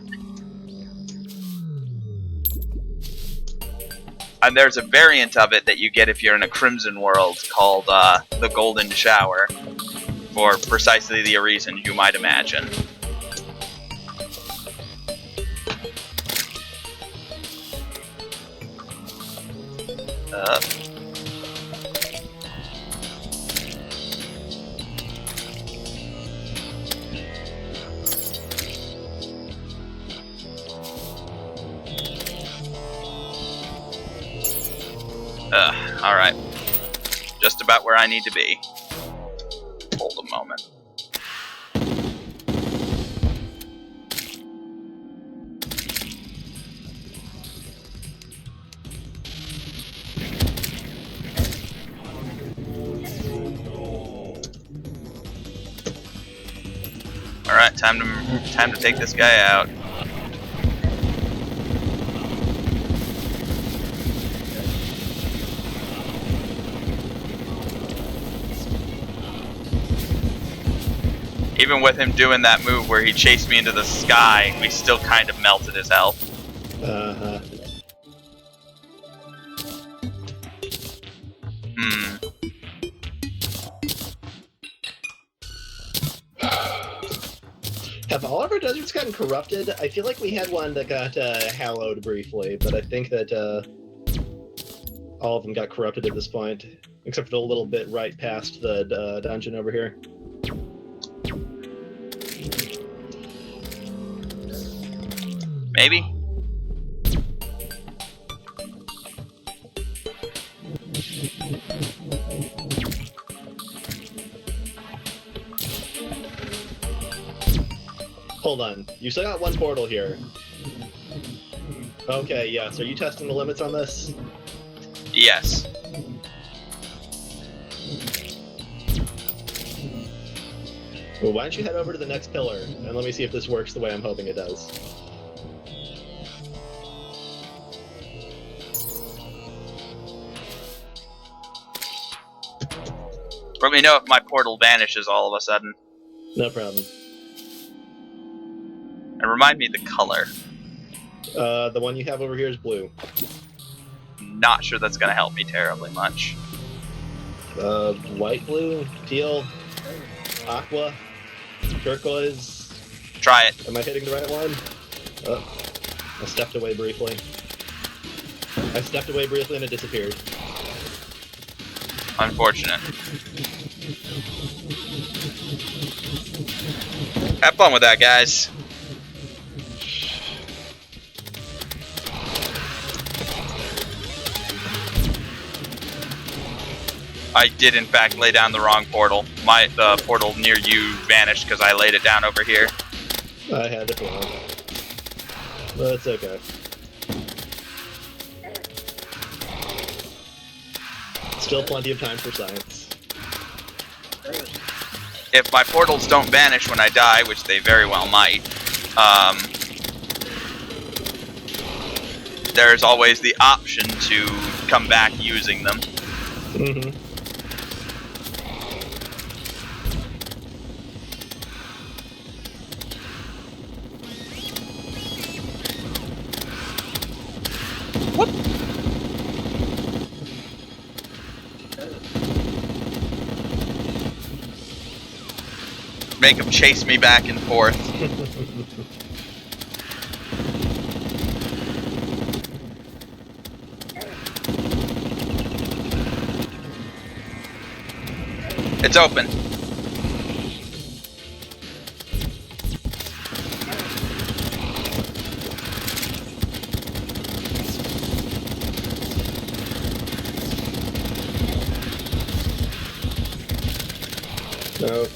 And there's a variant of it that you get if you're in a Crimson world called the Golden Shower, for precisely the reason you might imagine. Alright. Just about where I need to be. Hold a moment. Alright, time to take this guy out. Even with him doing that move where he chased me into the sky, we still kind of melted his health. Uh-huh. Have all of our deserts gotten corrupted? I feel like we had one that got hallowed briefly, but I think that all of them got corrupted at this point, except for the little bit right past the dungeon over here. Maybe? Hold on. You still got one portal here. Okay, yeah, so are you testing the limits on this? Yes. Well, why don't you head over to the next pillar, and let me see if this works the way I'm hoping it does. Let me know if my portal vanishes all of a sudden. No problem. And remind me the color. The one you have over here is blue. Not sure that's going to help me terribly much. White, blue, teal, aqua, turquoise. Try it. Am I hitting the right one? Oh, I stepped away briefly. And it disappeared. Unfortunate. Have fun with that, guys. I did, in fact, lay down the wrong portal. The portal near you vanished because I laid it down over here. I had it wrong. But it's okay. Still plenty of time for science. If my portals don't vanish when I die, which they very well might, there's always the option to come back using them. Mm-hmm. Whoop. Make them chase me back and forth. It's open. No.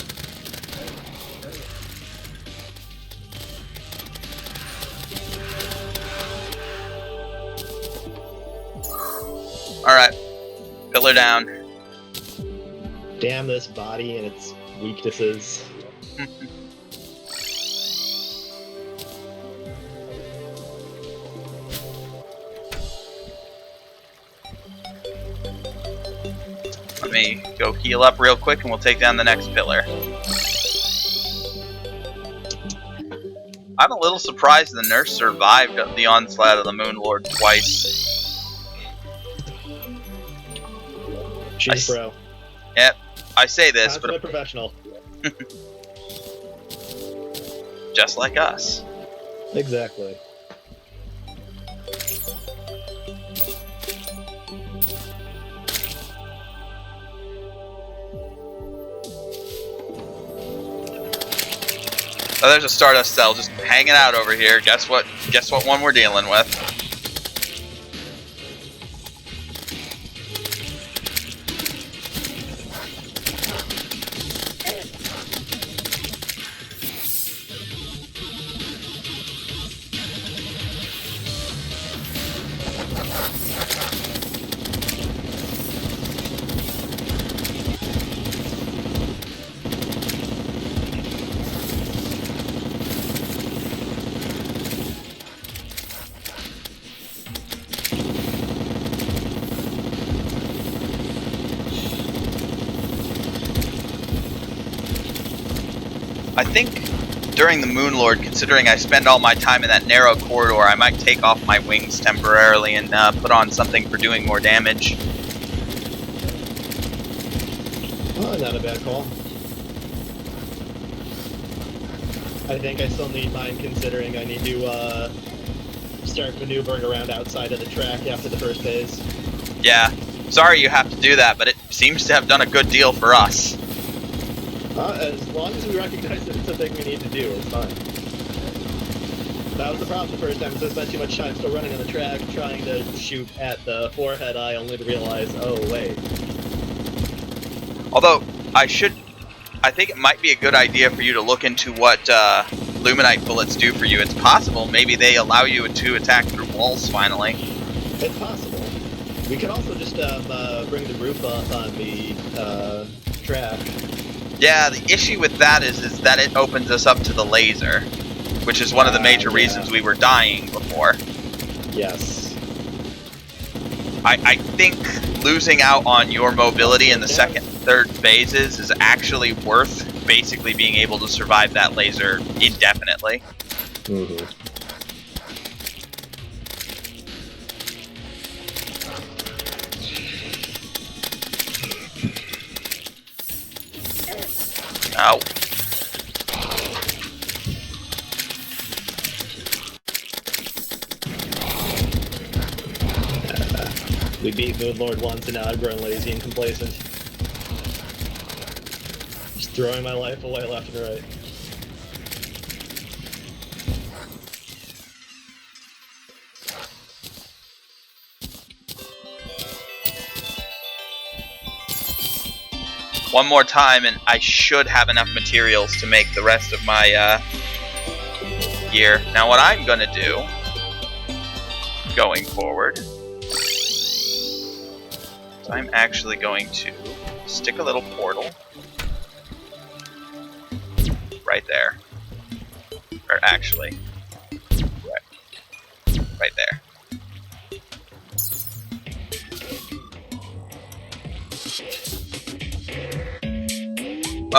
Pillar down. Damn this body and its weaknesses. Let me go heal up real quick and we'll take down the next pillar. I'm a little surprised the nurse survived the onslaught of the Moon Lord twice. She's pro. Yep, I say this, Consummate professional. Just like us. Exactly. Oh, there's a Stardust cell just hanging out over here. Guess what? Guess what one we're dealing with? I think during the Moon Lord, considering I spend all my time in that narrow corridor, I might take off my wings temporarily and put on something for doing more damage. Oh, not a bad call. I think I still need mine, considering I need to start maneuvering around outside of the track after the first phase. Yeah, sorry you have to do that, but it seems to have done a good deal for us. As long as we recognize that it's a thing we need to do, it's fine. That was the problem the first time, is I spent too much time still running on the track, trying to shoot at the forehead eye, only to realize, oh wait. Although, I think it might be a good idea for you to look into what Luminite bullets do for you. It's possible maybe they allow you to attack through walls finally. It's possible. We could also just bring the roof up on the track. Yeah, the issue with that is that it opens us up to the laser, which is one of the major reasons we were dying before. Yes. I think losing out on your mobility in the second, third phases is actually worth basically being able to survive that laser indefinitely. Mm-hmm. Ow. We beat Moon Lord once, and now I've grown lazy and complacent. Just throwing my life away left and right. One more time, and I should have enough materials to make the rest of my gear. Now, what I'm going to do, going forward, is I'm actually going to stick a little portal right there. Or actually, right there.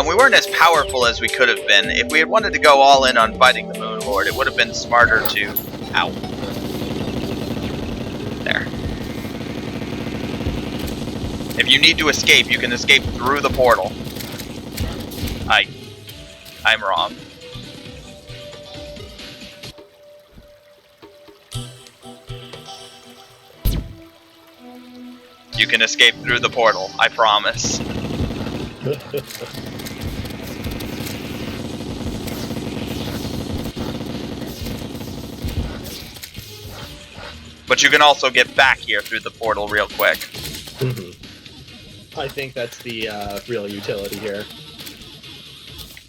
We weren't as powerful as we could have been. If we had wanted to go all in on fighting the Moon Lord, it would have been smarter to... Ow. There. If you need to escape, you can escape through the portal. I'm wrong. You can escape through the portal, I promise. But you can also get back here through the portal real quick. Mm-hmm. I think that's the real utility here.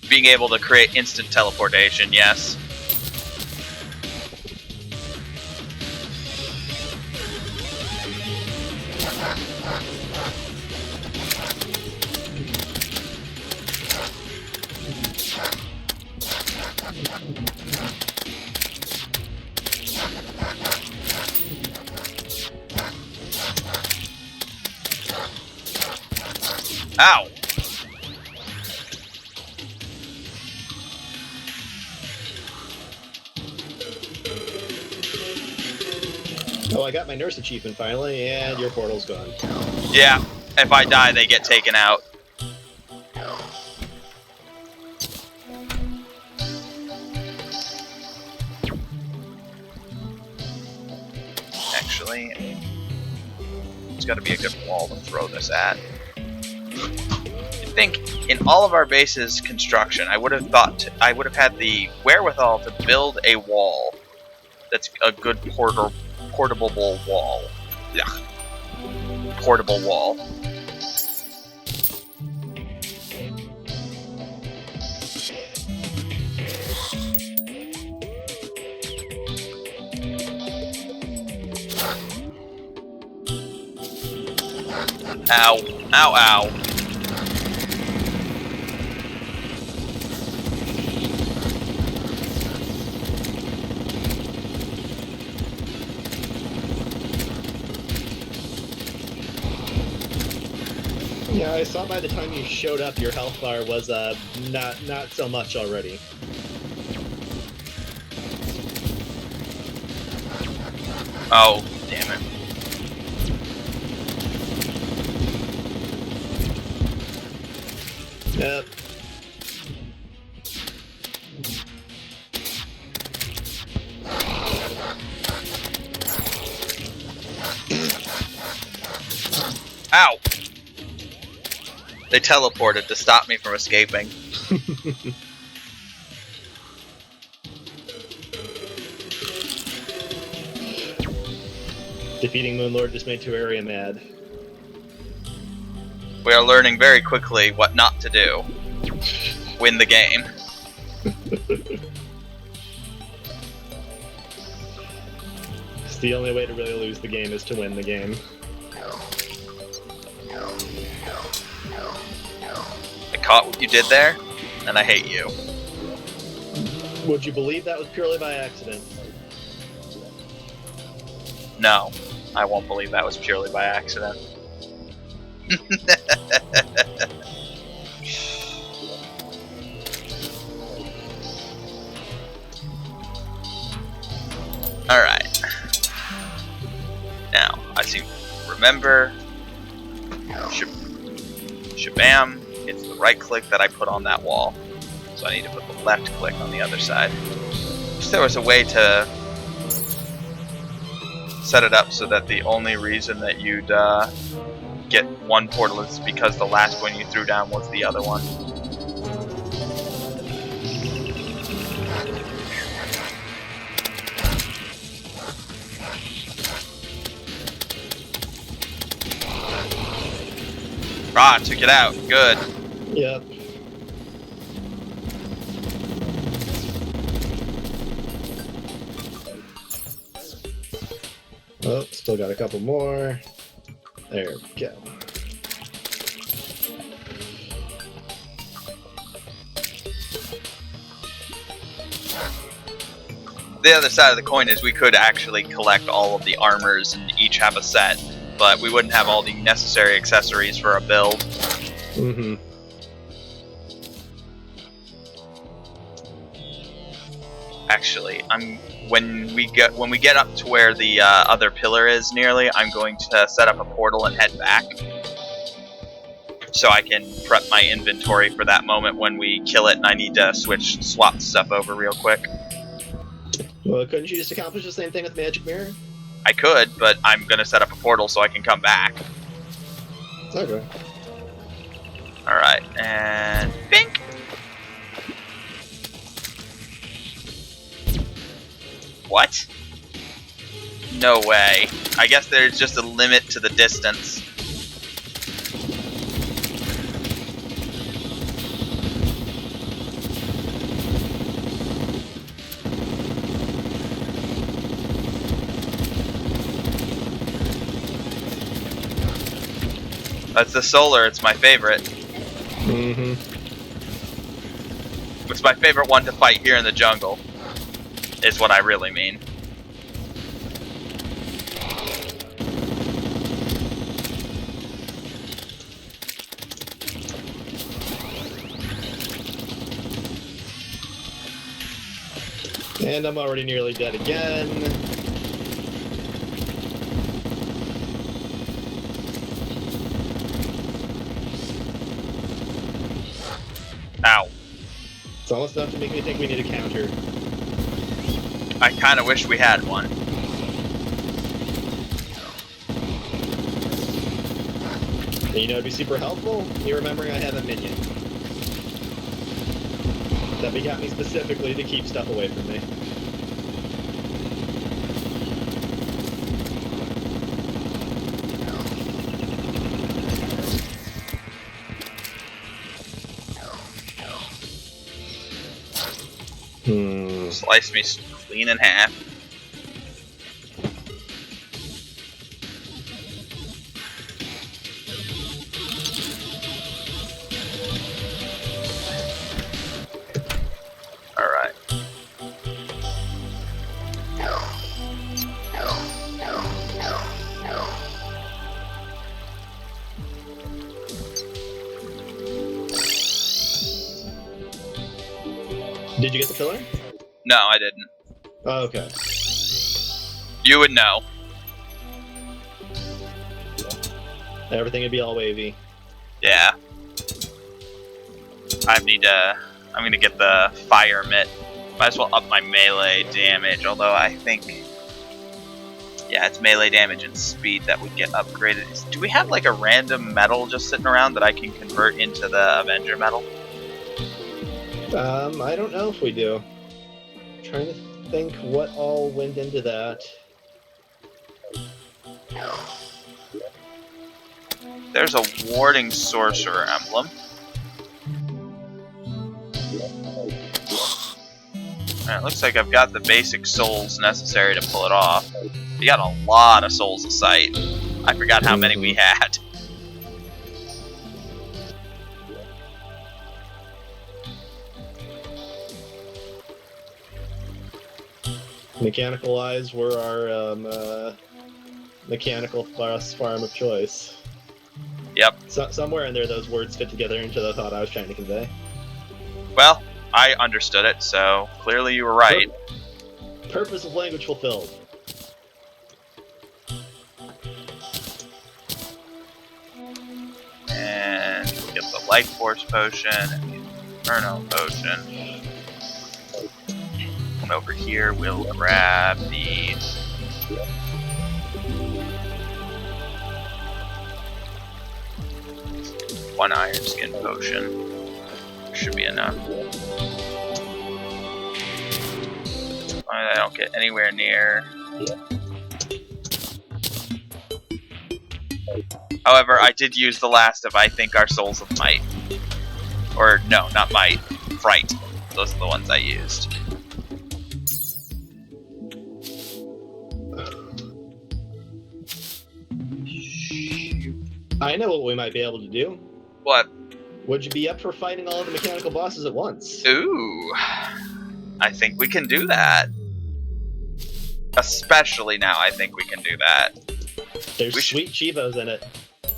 Being able to create instant teleportation, yes. Ow! Oh, I got my nurse achievement finally, and your portal's gone. Yeah, if I die, they get taken out. Actually, it's got to be a good wall to throw this at. I think in all of our bases construction, I would have had the wherewithal to build a wall that's a good portable wall. Yeah, portable wall. Ow! Ow! Ow! Yeah, I saw by the time you showed up, your health bar was not so much already. Oh, damn it! Yep. Ow! They teleported to stop me from escaping. Defeating Moonlord just made Terraria mad. We are learning very quickly what not to do. Win the game. It's the only way to really lose the game is to win the game. I caught what you did there, and I hate you. Would you believe that was purely by accident? No, I won't believe that was purely by accident. Alright. Now, I see. Remember. Shabam. It's the right click that I put on that wall. So I need to put the left click on the other side. If there was a way to set it up so that the only reason that you'd get one portal is because the last one you threw down was the other one. Ah, took it out. Good. Yep. Oh, still got a couple more. There we go. The other side of the coin is we could actually collect all of the armors and each have a set, but we wouldn't have all the necessary accessories for a build. Mm-hmm. Actually, when we get up to where the other pillar is nearly, I'm going to set up a portal and head back, so I can prep my inventory for that moment when we kill it and I need to swap stuff over real quick. Well, couldn't you just accomplish the same thing with Magic Mirror? I could, but I'm gonna set up a portal so I can come back. Okay. Alright, and bink! What? No way. I guess there's just a limit to the distance. That's the solar, it's my favorite. Mm-hmm. It's my favorite one to fight here in the jungle, is what I really mean. And I'm already nearly dead again. Ow. It's almost enough to make me think we need a counter. I kind of wish we had one. And you know, it'd be super helpful, me remembering I have a minion. That begot me specifically to keep stuff away from me. Slice me clean in half. Alright. Did you get the filler? No, I didn't. Oh, okay. You would know. Everything would be all wavy. Yeah. I'm gonna get the fire mitt. Might as well up my melee damage, although I think... Yeah, it's melee damage and speed that would get upgraded. Do we have like a random metal just sitting around that I can convert into the Avenger metal? I don't know if we do. I'm trying to think what all went into that. There's a warding sorcerer emblem. It looks like I've got the basic souls necessary to pull it off. We got a lot of souls of sight. I forgot how many we had. Mechanical eyes were our mechanical farm of choice. Yep. So, somewhere in there, those words fit together into the thought I was trying to convey. Well, I understood it, so clearly you were right. Purpose of language fulfilled. And we'll get the life force potion and the inferno potion. And over here we'll grab the one iron skin potion. Should be enough. I don't get anywhere near. However, I did use the last of, I think, our Souls of Might. Or, no, not Might. Fright. Those are the ones I used. I know what we might be able to do. What? Would you be up for fighting all of the mechanical bosses at once? Ooh. I think we can do that. Especially now, I think we can do that. There's sweet Chivos in it.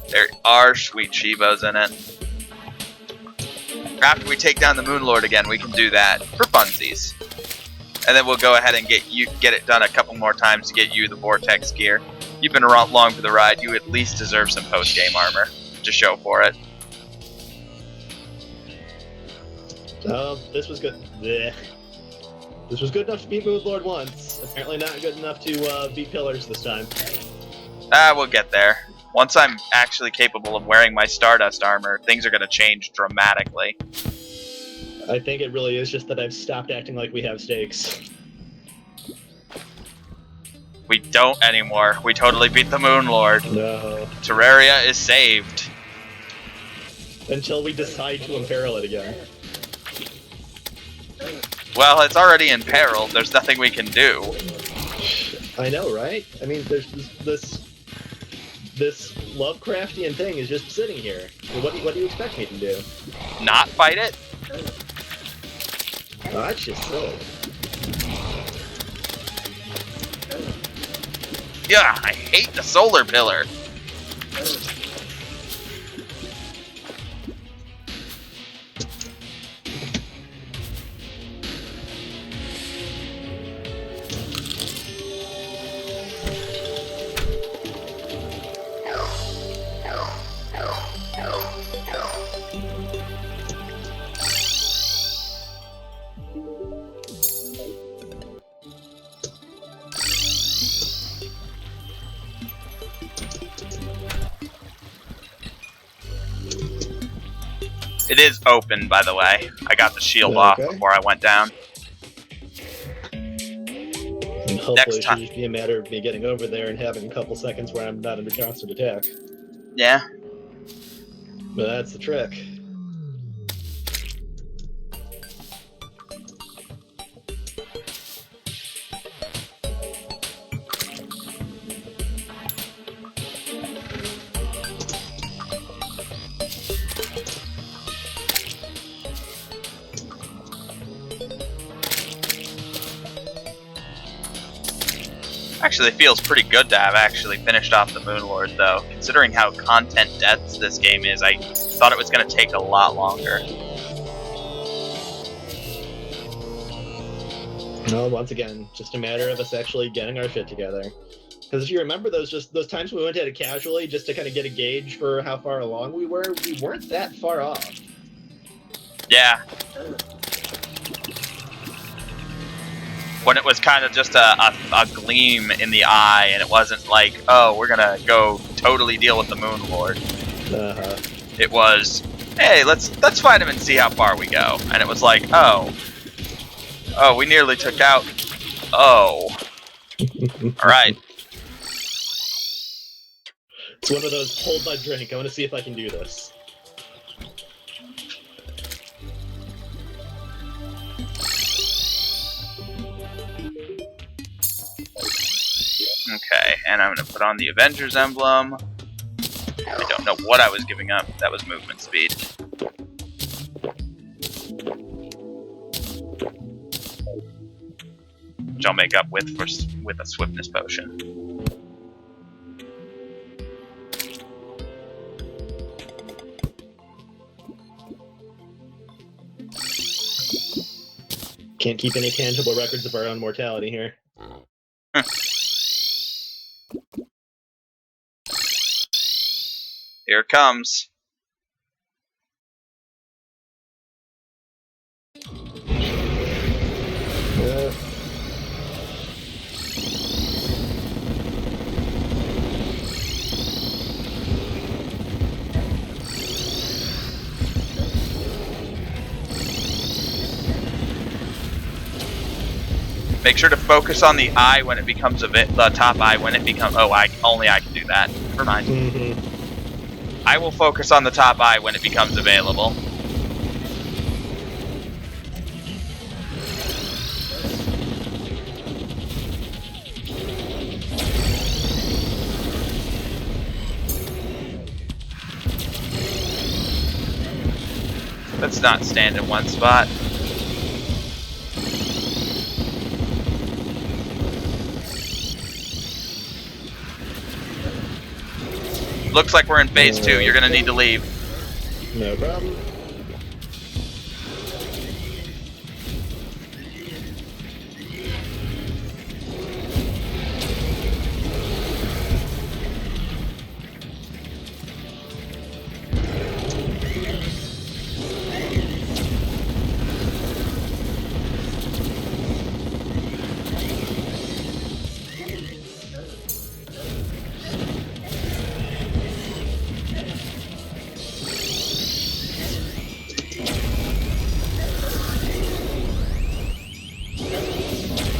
There are sweet Chivos in it. After we take down the Moon Lord again, we can do that for funsies. And then we'll go ahead and get it done a couple more times to get you the Vortex gear. You've been around long for the ride. You at least deserve some post-game armor to show for it. This was good. Blech. This was good enough to beat Moon Lord once. Apparently not good enough to beat Pillars this time. We'll get there. Once I'm actually capable of wearing my Stardust armor, things are going to change dramatically. I think it really is just that I've stopped acting like we have stakes. We don't anymore. We totally beat the Moon Lord. No. Terraria is saved. Until we decide to imperil it again. Well, it's already in peril. There's nothing we can do. I know, right? I mean, there's this Lovecraftian thing is just sitting here. What do you expect me to do? Not fight it? Oh, that's just silly. Yeah, I hate the solar pillar. It is open, by the way. I got the shield off before I went down. And hopefully it should just be a matter of me getting over there and having a couple seconds where I'm not under constant attack. Yeah. But that's the trick. Actually, it feels pretty good to have actually finished off the Moon Lord, though. Considering how content-dense this game is, I thought it was going to take a lot longer. No, once again, just a matter of us actually getting our shit together. Because if you remember those times we went at it casually just to kind of get a gauge for how far along we weren't that far off. Yeah. When it was kind of just a gleam in the eye, and it wasn't like, oh, we're gonna go totally deal with the Moon Lord. It was, hey, let's fight him and see how far we go. And it was like, oh, we nearly took out. Oh, all right. It's one of those hold my drink. I want to see if I can do this. Okay, and I'm going to put on the Avengers emblem. I don't know what I was giving up. That was movement speed. Which I'll make up with a swiftness potion. Can't keep any tangible records of our own mortality here. Here it comes. Make sure to focus on the eye when it becomes the top eye when it becomes. Oh, only I can do that. Never mind. I will focus on the top eye when it becomes available. Let's not stand in one spot. Looks like we're in phase 2. You're gonna need to leave. No problem.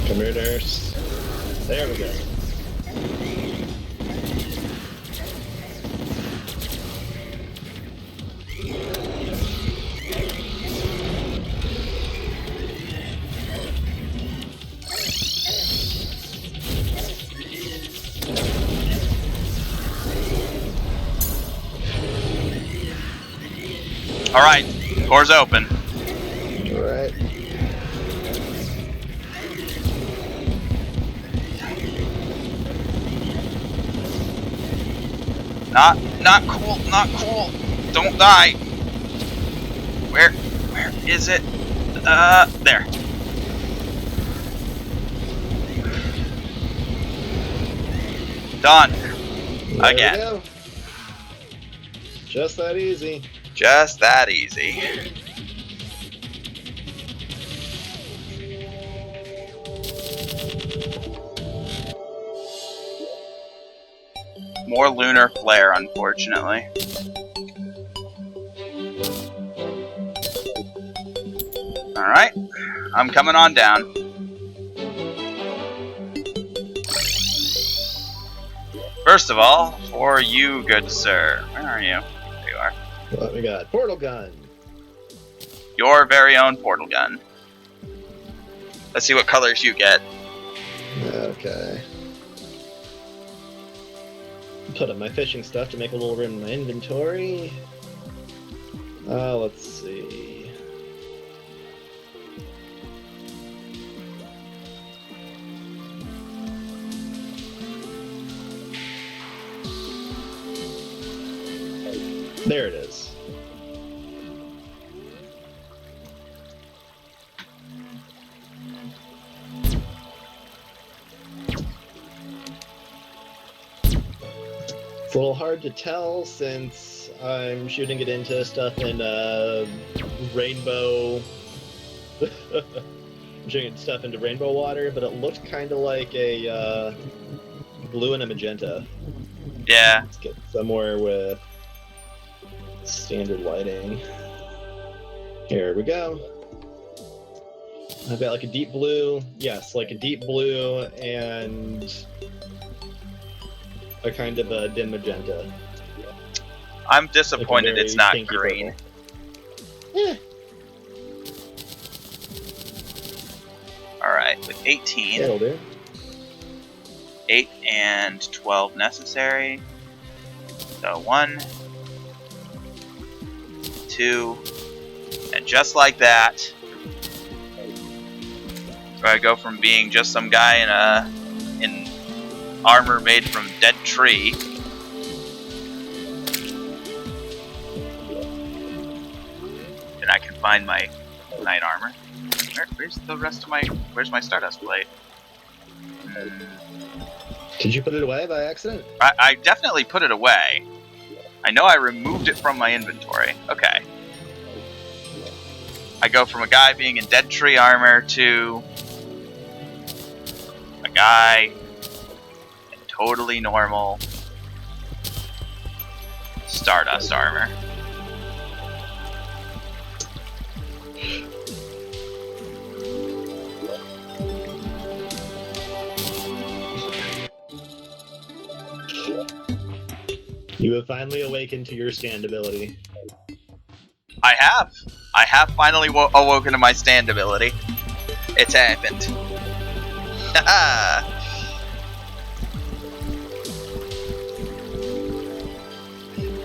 Commuters. There we go. All right, door's open. All right. Not cool, not cool. Don't die. Where is it? There. Done. There again. We go. Just that easy. Just that easy. More lunar flare, unfortunately. Alright, I'm coming on down. First of all, for you, good sir. Where are you? There you are. What we got? Portal gun. Your very own portal gun. Let's see what colors you get. Okay. Put up my fishing stuff to make a little room in my inventory. Let's see. There it is. It's a little hard to tell since I'm shooting it into stuff in rainbow. I'm shooting stuff into rainbow water, but it looked kind of like a blue and a magenta. Yeah. Let's get somewhere with standard lighting. Here we go. I've got like a deep blue. Yes, like a deep blue and a kind of a dim magenta. I'm disappointed like it's not pinky green. Yeah. Alright, with 18. That'll do. 8 and 12 necessary. So 1, 2, and just like that, I go from being just some guy in armor made from dead tree. And I can find my knight armor. Where's the rest of my... Where's my Stardust Blade? Did you put it away by accident? I definitely put it away. I know I removed it from my inventory. Okay. I go from a guy being in dead tree armor to a guy in totally normal Stardust armor. You have finally awakened to your stand ability. I have. I have finally awoken to my stand ability. It's happened.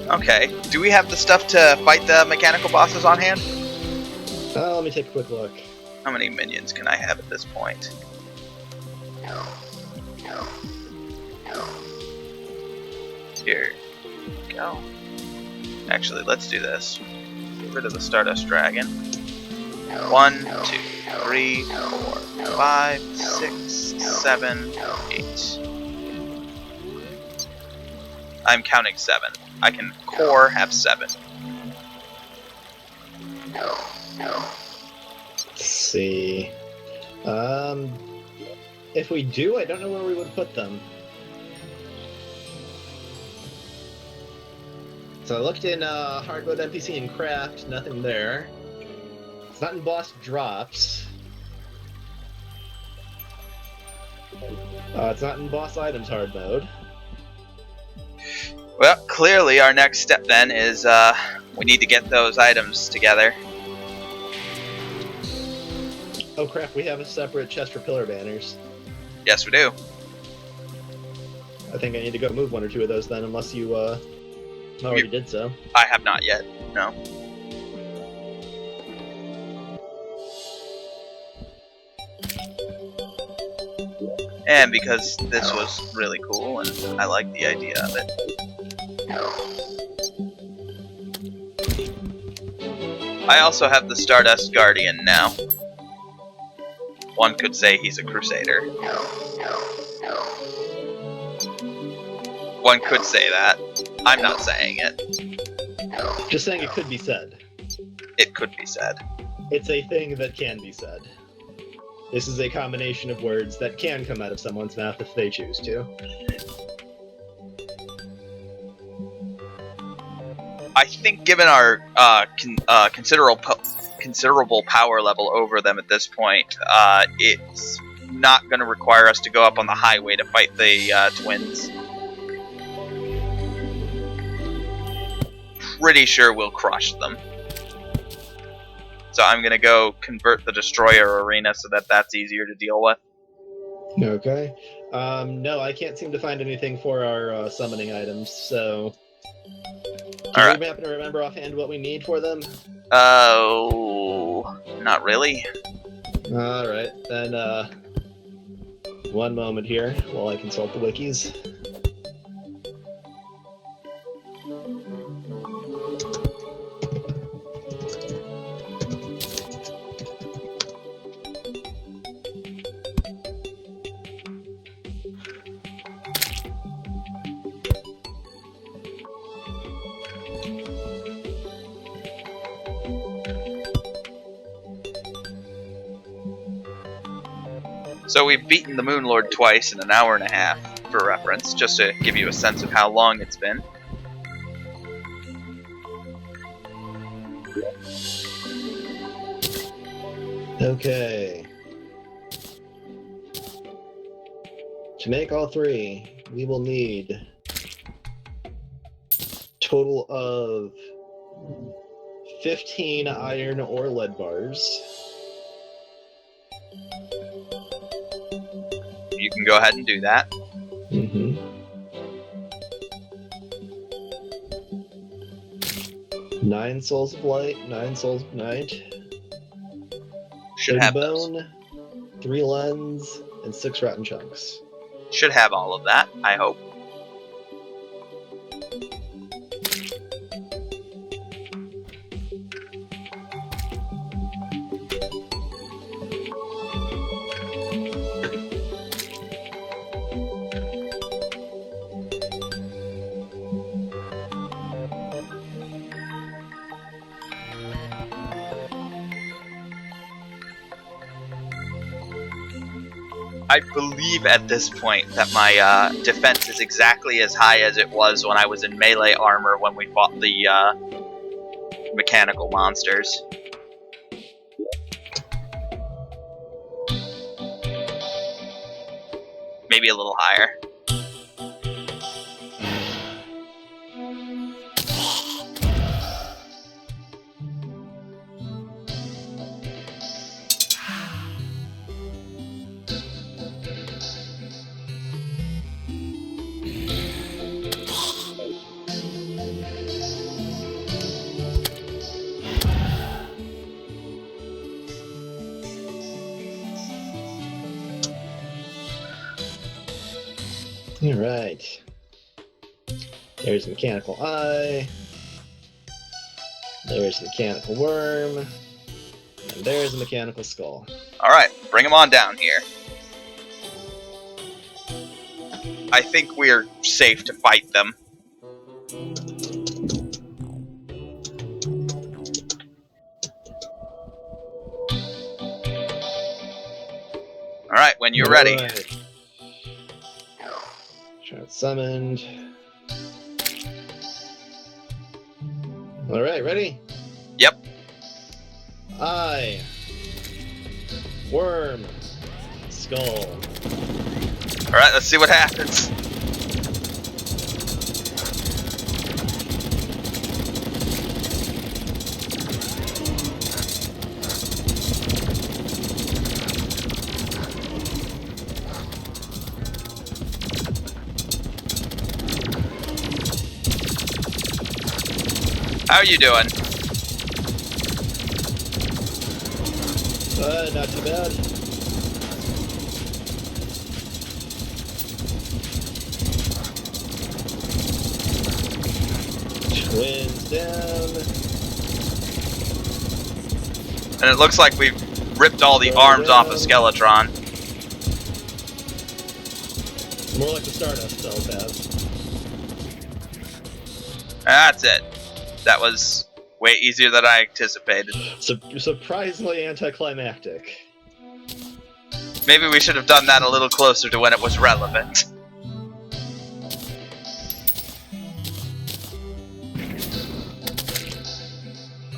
Okay. Do we have the stuff to fight the mechanical bosses on hand? Let me take a quick look. How many minions can I have at this point? Here we go. Actually, let's do this. Get rid of the Stardust Dragon. 1, 2, 3, 4, 5, 6, 7, 8. I'm counting 7. I can core have 7. Let's see. If we do, I don't know where we would put them. So I looked in hard mode NPC and craft, nothing there. It's not in boss drops. It's not in boss items hard mode. Well, clearly our next step then is we need to get those items together. Oh crap, we have a separate chest for pillar banners. Yes, we do. I think I need to go move one or two of those then, unless you already did so. I have not yet, no. And because this was really cool and I like the idea of it. I also have the Stardust Guardian now. One could say he's a crusader. One could say that. I'm not saying it. Just saying it could be said. It could be said. It's a thing that can be said. This is a combination of words that can come out of someone's mouth if they choose to. I think given our considerable considerable power level over them at this point. It's not going to require us to go up on the highway to fight the twins. Pretty sure we'll crush them. So I'm going to go convert the destroyer arena so that that's easier to deal with. Okay. No, I can't seem to find anything for our summoning items, so... Do you happen to remember offhand what we need for them? Oh, not really. Alright, then, one moment here while I consult the wikis. So we've beaten the Moon Lord twice in an hour and a half, for reference, just to give you a sense of how long it's been. Okay. To make all three, we will need total of 15 iron or lead bars. You can go ahead and do that. Mm-hmm. 9 souls of light, 9 souls of night. Should have those. bone, 3 lens, and 6 rotten chunks. Should have all of that, I hope. I believe at this point that my defense is exactly as high as it was when I was in melee armor when we fought the mechanical monsters. Maybe a little higher. Alright. There's the mechanical eye. There's the mechanical worm. And there's the mechanical skull. Alright, bring them on down here. I think we're safe to fight them. Alright, when you're ready. Right. Shroud summoned. Alright, ready? Yep. Eye. Worm. Skull. Alright, let's see what happens. How are you doing? Not too bad. Twins down. And it looks like we've ripped all the arms off of Skeletron. More like the Stardust cells have. That's it. That was way easier than I anticipated. Surprisingly anticlimactic. Maybe we should have done that a little closer to when it was relevant.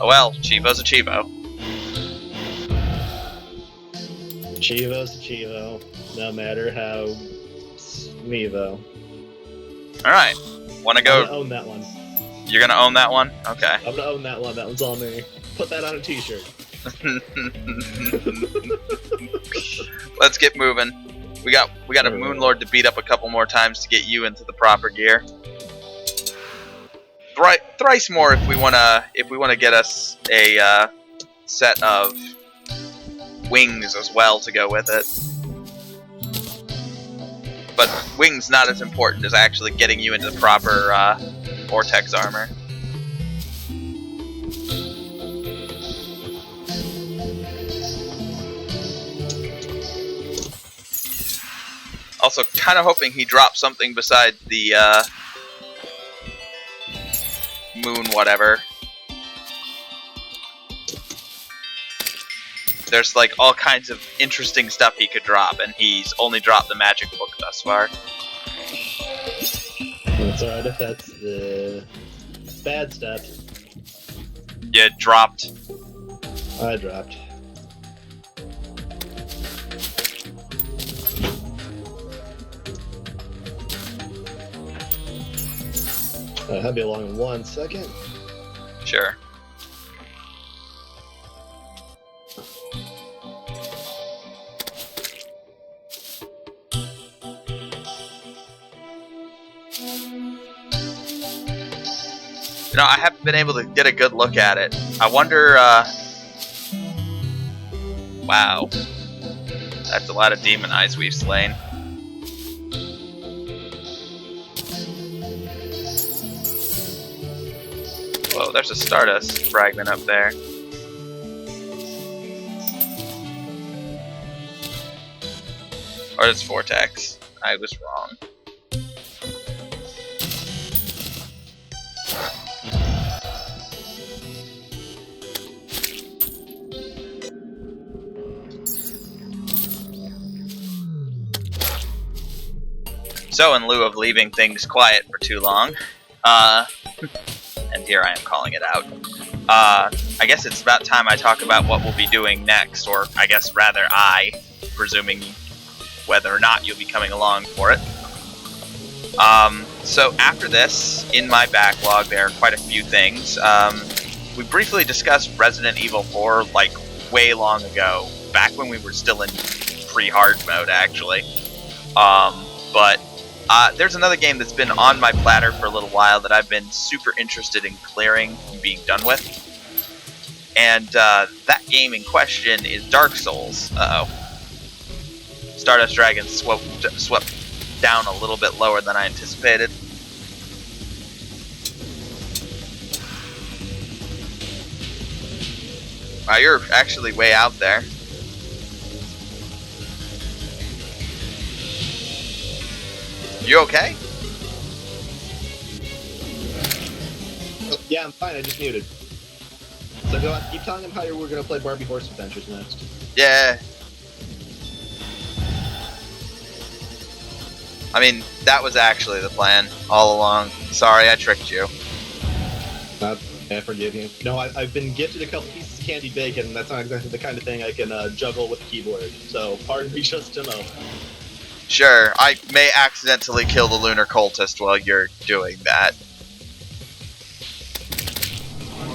Oh well, Chivo's a Chivo. Chivo's a Chivo, no matter how Mevo. Alright. Wanna go? I'm gonna own that one. You're gonna own that one? Okay. I'm gonna own that one. That one's all me. Put that on a t-shirt. Let's get moving. We got a Moonlord to beat up a couple more times to get you into the proper gear. Thrice more if we wanna get us a set of wings as well to go with it. But wings not as important as actually getting you into the proper vortex armor. Also, kind of hoping he drops something besides the moon whatever. There's like all kinds of interesting stuff he could drop, and he's only dropped the magic book thus far. That's alright if that's the bad stuff. You dropped. I dropped. I'll be along in 1 second. Sure. You know, I haven't been able to get a good look at it. I wonder, wow. That's a lot of demon eyes we've slain. Whoa, there's a Stardust fragment up there. Or it's Vortex. I was wrong. So, in lieu of leaving things quiet for too long, and here I am calling it out, I guess it's about time I talk about what we'll be doing next, or I guess rather I, presuming whether or not you'll be coming along for it. So after this, in my backlog, there are quite a few things. We briefly discussed Resident Evil 4, like, way long ago, back when we were still in pre-hard mode, actually. But there's another game that's been on my platter for a little while that I've been super interested in clearing and being done with. And that game in question is Dark Souls. Uh-oh. Stardust Dragon swept down a little bit lower than I anticipated. Wow, you're actually way out there. You okay? Oh, yeah, I'm fine. I just muted. So go on, keep telling him how we're gonna play Barbie Horse Adventures next. Yeah. I mean, that was actually the plan all along. Sorry, I tricked you. I forgive you. No, I've been gifted a couple pieces of candied bacon, and that's not exactly the kind of thing I can juggle with a keyboard. So pardon me just a moment. Sure, I may accidentally kill the lunar cultist while you're doing that.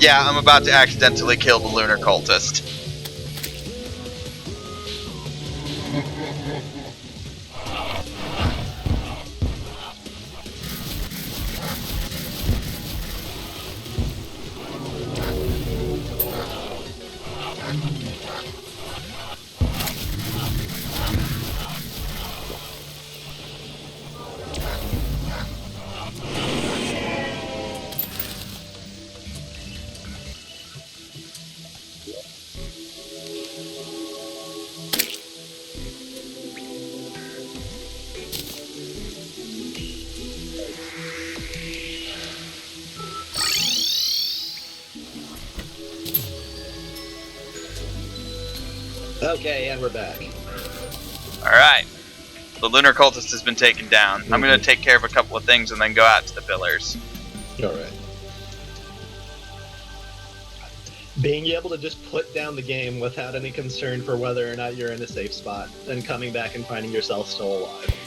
Yeah, I'm about to accidentally kill the lunar cultist. Okay, and we're back. Alright. The lunar cultist has been taken down. I'm going to take care of a couple of things and then go out to the pillars. Alright. Being able to just put down the game without any concern for whether or not you're in a safe spot, and coming back and finding yourself still alive.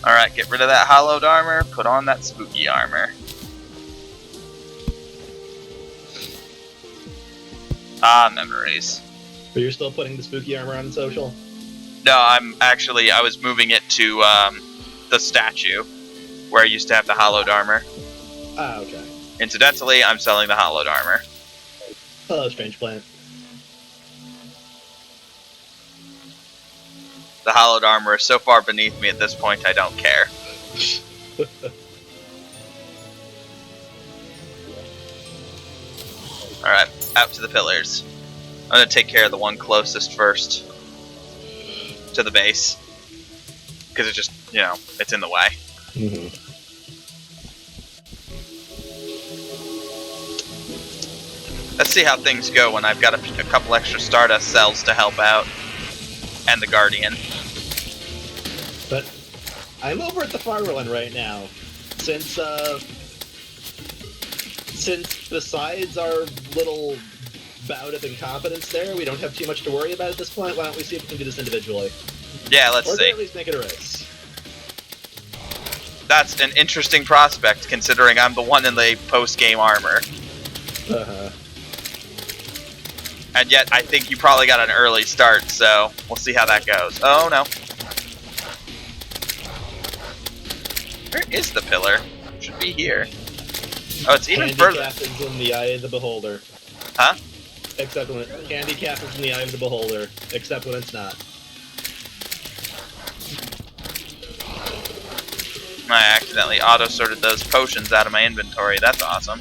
Alright, get rid of that hollowed armor, put on that spooky armor. Ah, memories. But you're still putting the spooky armor on social? No, I was moving it to the statue, where I used to have the hollowed armor. Ah, okay. Incidentally, I'm selling the hollowed armor. Hello, strange plant. The hollowed armor is so far beneath me at this point, I don't care. Alright, out to the pillars. I'm gonna take care of the one closest first to the base. Because it just, it's in the way. Mm-hmm. Let's see how things go when I've got a couple extra Stardust cells to help out. And the Guardian. But I'm over at the far one right now. Since besides our little bout of incompetence there, we don't have too much to worry about at this point. Why don't we see if we can do this individually? Yeah, let's see. Or at least make it a race. That's an interesting prospect, considering I'm the one in the post-game armor. Uh-huh. And yet, I think you probably got an early start, so we'll see how that goes. Oh, no. Where is the pillar? It should be here. Oh, it's even further. Handicap is in the eye of the beholder. Huh? Except when handicap is in the eye of the beholder, except when it's not. I accidentally auto-sorted those potions out of my inventory. That's awesome.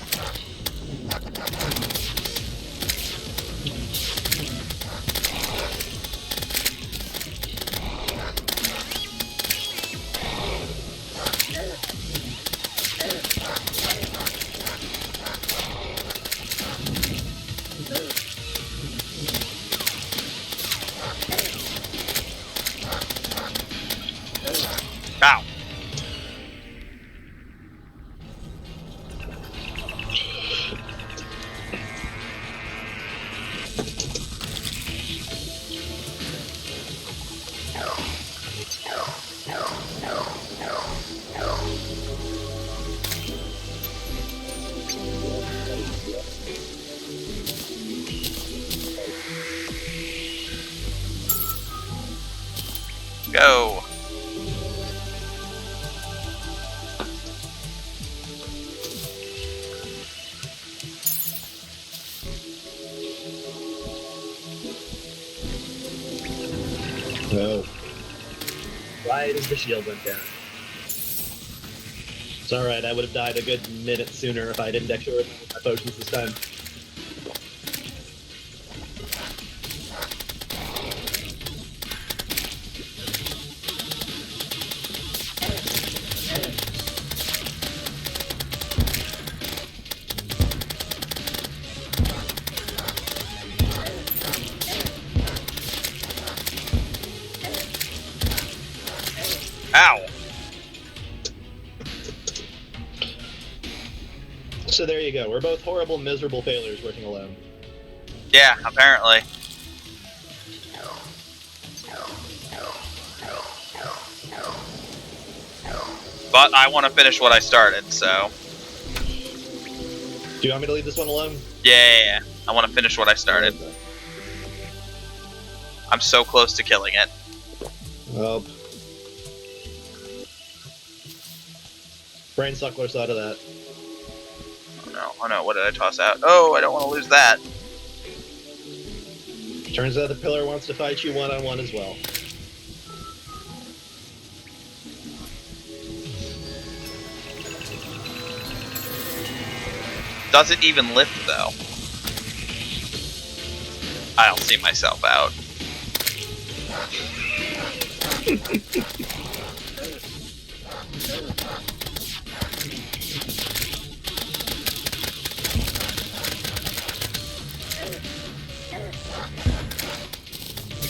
Ow. Go. No. Right as the shield went down. It's alright, I would have died a good minute sooner if I didn't actually remember my potions this time. Ow. So there you go. We're both horrible, miserable failures working alone. Yeah, apparently. But I want to finish what I started, so... Do you want me to leave this one alone? Yeah, I want to finish what I started. I'm so close to killing it. Well... Brain suckler side of that. Oh no, what did I toss out? Oh, I don't want to lose that. Turns out the pillar wants to fight you one-on-one as well. Does it even lift, though? I'll see myself out.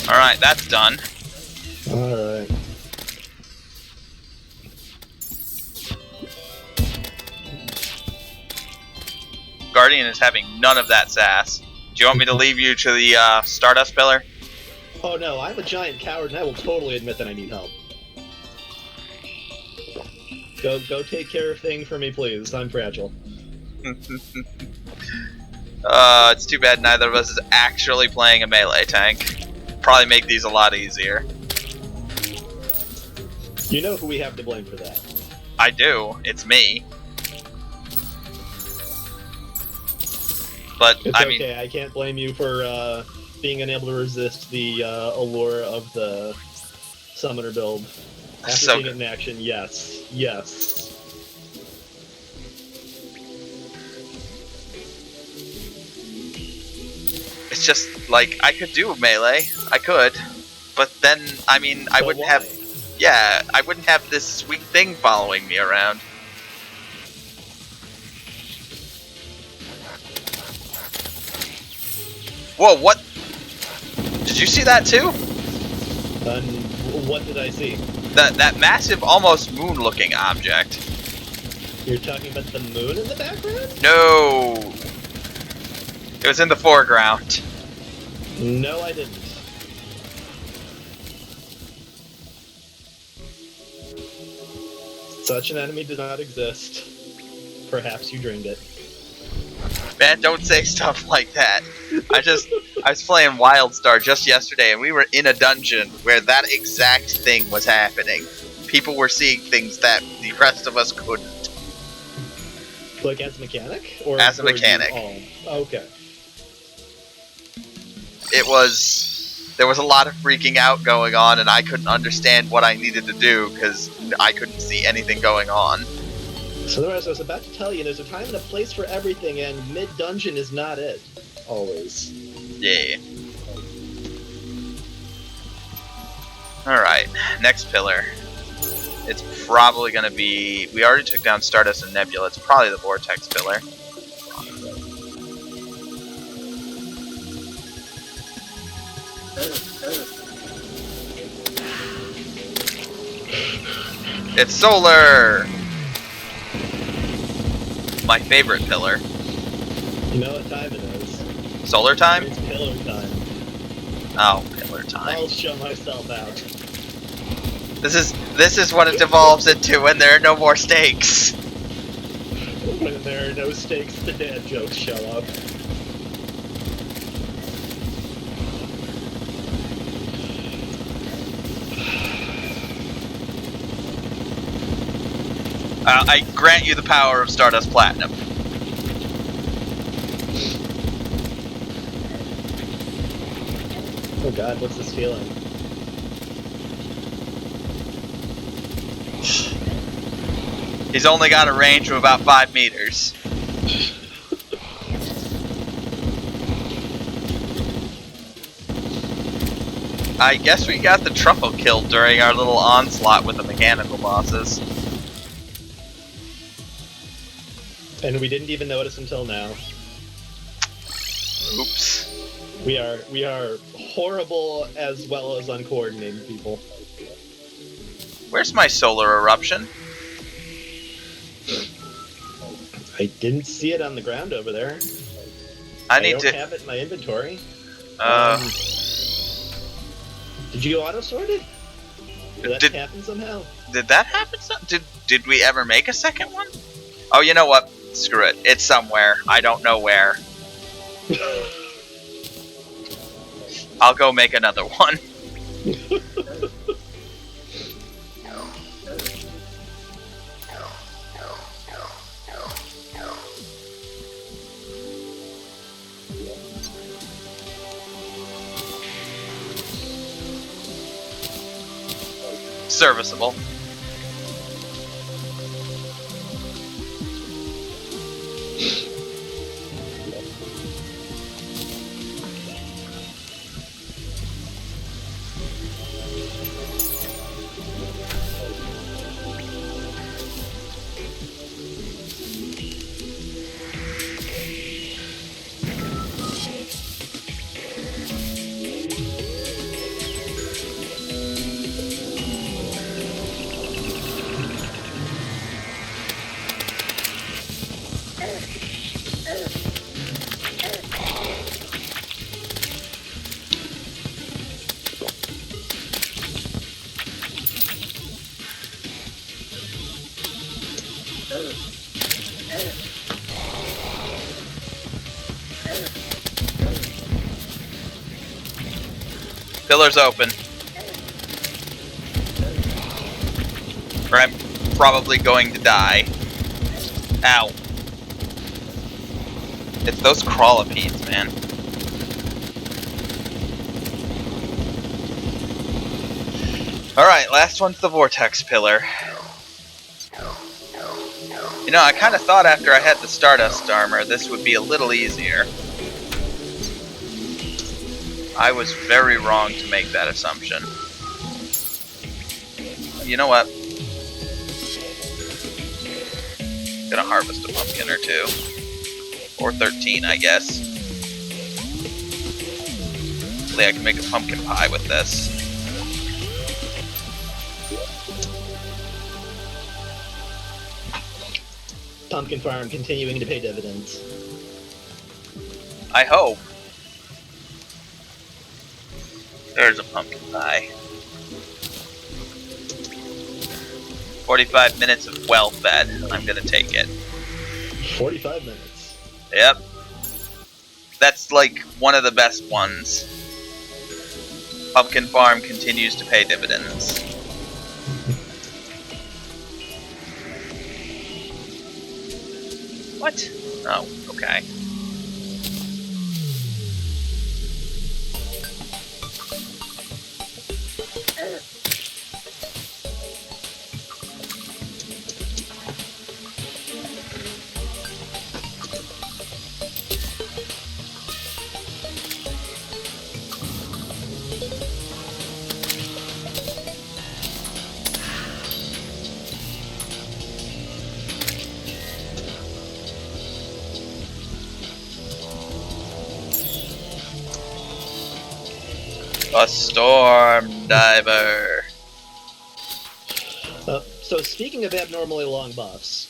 Alright, that's done. Alright. Guardian is having none of that sass. Do you want me to leave you to the Stardust Pillar? Oh no, I'm a giant coward and I will totally admit that I need help. Go take care of thing for me, please. I'm fragile. It's too bad neither of us is actually playing a melee tank. Probably make these a lot easier. You know who we have to blame for that. I do. It's me. But, It's I okay, mean... I can't blame you for being unable to resist the allure of the summoner build. After seeing it in action, yes. Yes. It's just, like, I could do melee. I could. But then, I mean, I wouldn't have... Yeah, I wouldn't have this sweet thing following me around. Whoa, what? Did you see that too? What did I see? That massive, almost moon-looking object. You're talking about the moon in the background? No! It was in the foreground. No, I didn't. Such an enemy did not exist. Perhaps you dreamed it. Man, don't say stuff like that. I was playing WildStar just yesterday, and we were in a dungeon where that exact thing was happening. People were seeing things that the rest of us couldn't. Like as a mechanic? Or as a mechanic. Okay. There was a lot of freaking out going on, and I couldn't understand what I needed to do, because I couldn't see anything going on. So as I was about to tell you, there's a time and a place for everything, and mid-dungeon is not it. Always. Yeah. Alright, next pillar. It's probably going to be... We already took down Stardust and Nebula. It's probably the Vortex pillar. It's solar! My favorite pillar. You know what time it is? Solar time? It's pillar time. Oh, pillar time. I'll show myself out. This is what it devolves into when there are no more stakes. When there are no stakes, the dad jokes show up. I grant you the power of Stardust Platinum. Oh god, what's this feeling? He's only got a range of about 5 meters. I guess we got the truffle killed during our little onslaught with the mechanical bosses. And we didn't even notice until now. Oops. We are horrible as well as uncoordinated people. Where's my solar eruption? I didn't see it on the ground over there. I don't have it in my inventory. Did you auto sort it? Did that happen somehow? Did that happen? Did we ever make a second one? Oh, you know what? Screw it. It's somewhere. I don't know where. I'll go make another one. Serviceable. Pillar's open. Or I'm probably going to die. Ow. It's those crawlipedes, man. Alright, last one's the vortex pillar. You know, I kind of thought after I had the Stardust armor, this would be a little easier. I was very wrong to make that assumption. You know what? Gonna harvest a pumpkin or two. Or 13, I guess. Hopefully I can make a pumpkin pie with this. Pumpkin farm continuing to pay dividends. I hope. There's a pumpkin pie. 45 minutes of well fed. I'm gonna take it. 45 minutes. Yep. That's like one of the best ones. Pumpkin farm continues to pay dividends. What? Oh, okay. A storm diver. So speaking of abnormally long buffs,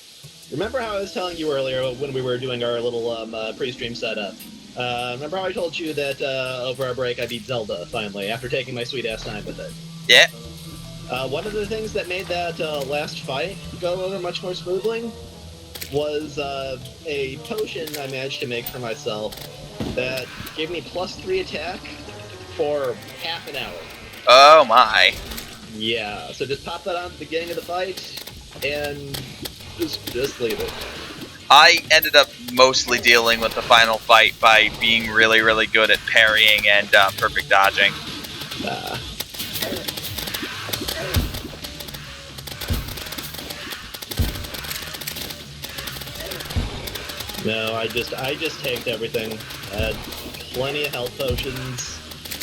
remember how I was telling you earlier when we were doing our little pre-stream setup? Remember how I told you that over our break I beat Zelda, finally, after taking my sweet-ass time with it? Yeah. One of the things that made that last fight go over much more smoothly was a potion I managed to make for myself that gave me +3 attack for half an hour. Oh my. Yeah, so just pop that on at the beginning of the fight, and just leave it. I ended up mostly dealing with the final fight by being really, really good at parrying and perfect dodging. No, I just tanked everything. Had plenty of health potions,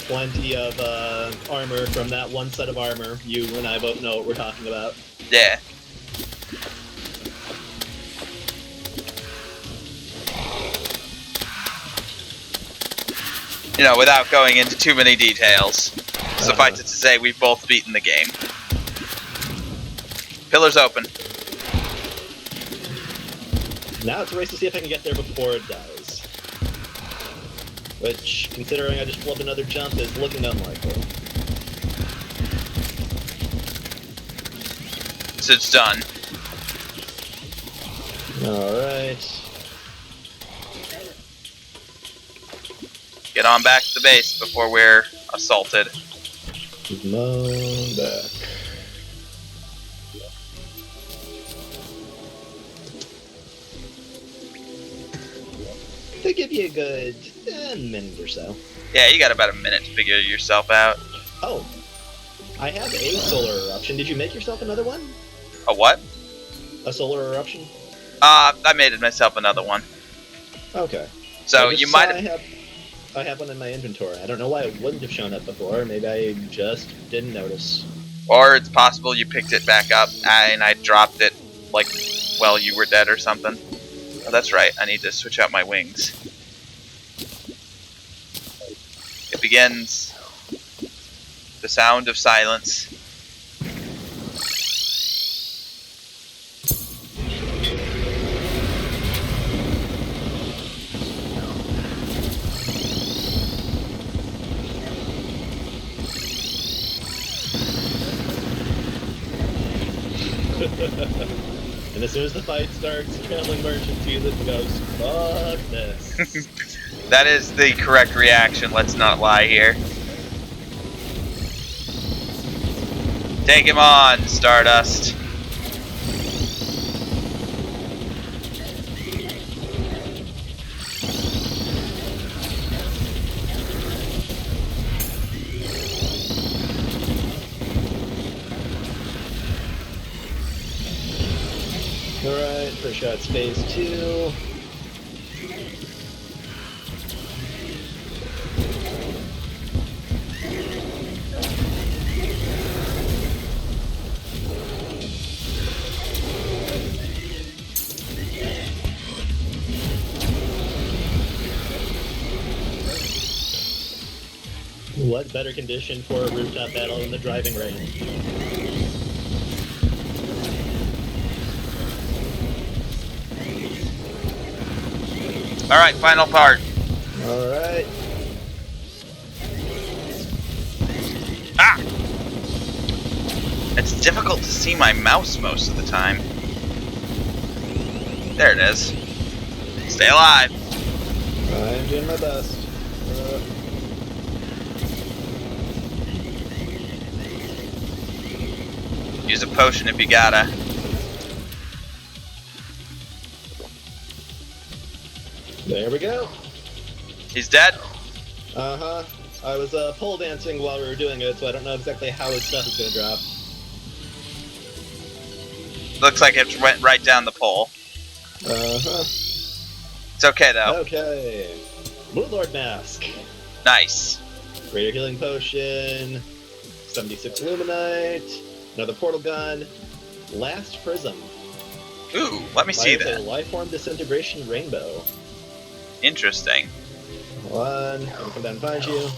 plenty of armor from that one set of armor. You and I both know what we're talking about. Yeah. You know, without going into too many details, suffice it to say, we've both beaten the game. Pillar's open. Now it's a race to see if I can get there before it dies. Which, considering I just flubbed another jump, is looking unlikely. So it's done. Alright. Get on back to the base before we're assaulted. Come on back. They give you a good minute or so. Yeah, you got about a minute to figure yourself out. Oh, I have a solar eruption. Did you make yourself another one? A what? A solar eruption? I made myself another one. Okay. So you might have... I have one in my inventory. I don't know why it wouldn't have shown up before. Maybe I just didn't notice. Or it's possible you picked it back up and I dropped it, like, while you were dead or something. Oh, that's right. I need to switch out my wings. It begins. The sound of silence. And as soon as the fight starts, Traveling Merchant sees it and goes, fuck this. That is the correct reaction, let's not lie here. Take him on, Stardust. Alright, first shot's phase 2. What better condition for a rooftop battle than the driving range? Alright, final part. Alright. Ah! It's difficult to see my mouse most of the time. There it is. Stay alive. I'm doing my best. Use a potion if you gotta. There we go. He's dead? Uh-huh. I was pole dancing while we were doing it, so I don't know exactly how his stuff is gonna drop. Looks like it went right down the pole. Uh-huh. It's okay though. Okay. Blue Lord Mask. Nice. Greater Healing Potion. 76 Luminite. Another Portal Gun. Last Prism. Ooh, let me see Fires that. a Lifeform Disintegration Rainbow. Interesting. Hold on. I'll come down and find you.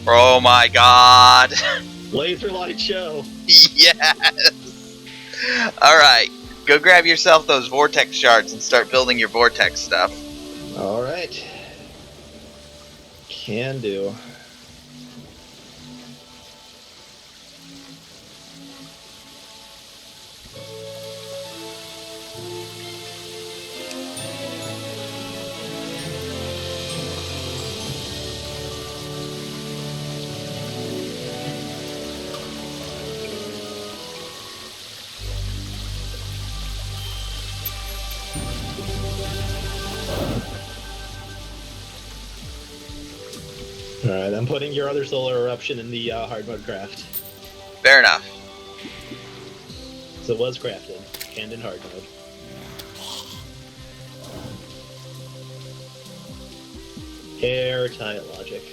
Oh my god. Laser Light Show. Yes. Alright. Go grab yourself those vortex shards and start building your vortex stuff. Alright. Can do. Alright, I'm putting your other solar eruption in the hard mode craft. Fair enough. So it was crafted, and in hard mode. Airtight logic.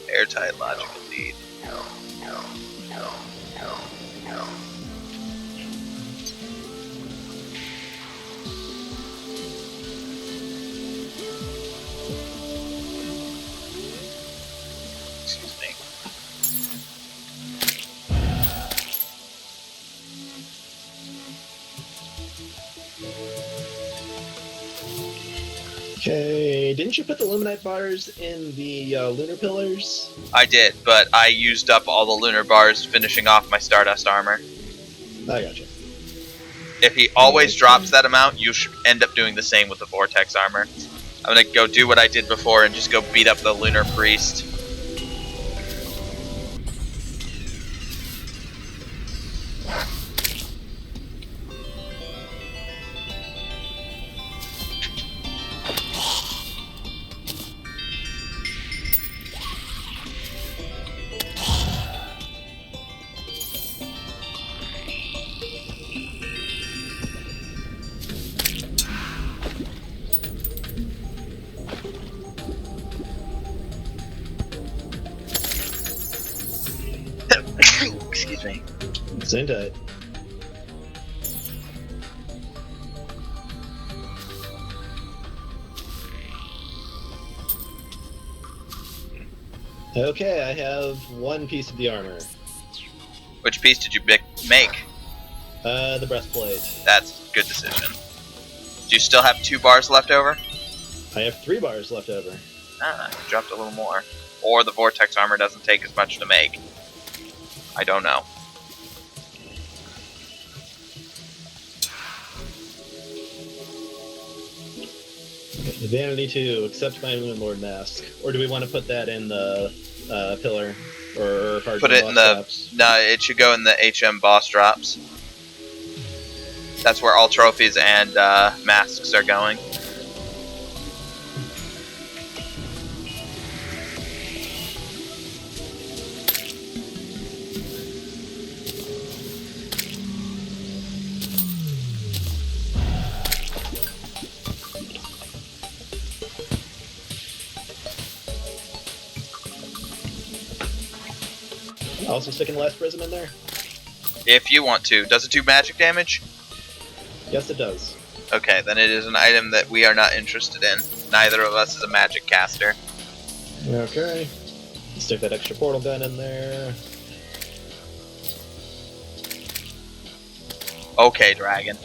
Airtight logic indeed. Excuse me. Okay, didn't you put the Luminite bars in the lunar pillars? I did, but I used up all the lunar bars finishing off my Stardust armor. I gotcha. If he always drops that amount, you should end up doing the same with the Vortex armor. I'm gonna go do what I did before and just go beat up the Lunar Priest. Excuse me. Same tight. Okay, I have one piece of the armor. Which piece did you make? The breastplate. That's a good decision. Do you still have 2 bars left over? I have 3 bars left over. Ah, you dropped a little more. Or the Vortex armor doesn't take as much to make. I don't know. Vanity 2, accept my Moonlord mask. Or do we want to put that in the pillar? Or hard Put it in the... drops? No, it should go in the HM boss drops. That's where all trophies and masks are going. Also sticking the last prism in there? If you want to. Does it do magic damage? Yes, it does. Okay, then it is an item that we are not interested in. Neither of us is a magic caster. Okay. Stick that extra portal gun in there. Okay, dragon.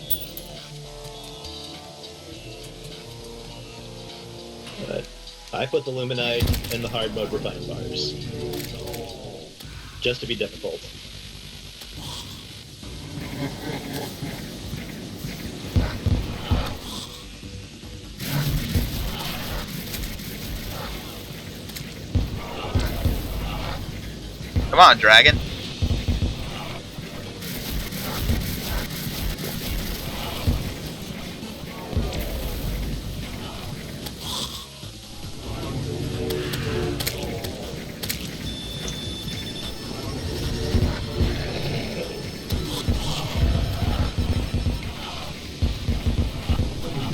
But I put the Luminite in the hard mode refined bars. Just to be difficult. Come on, dragon.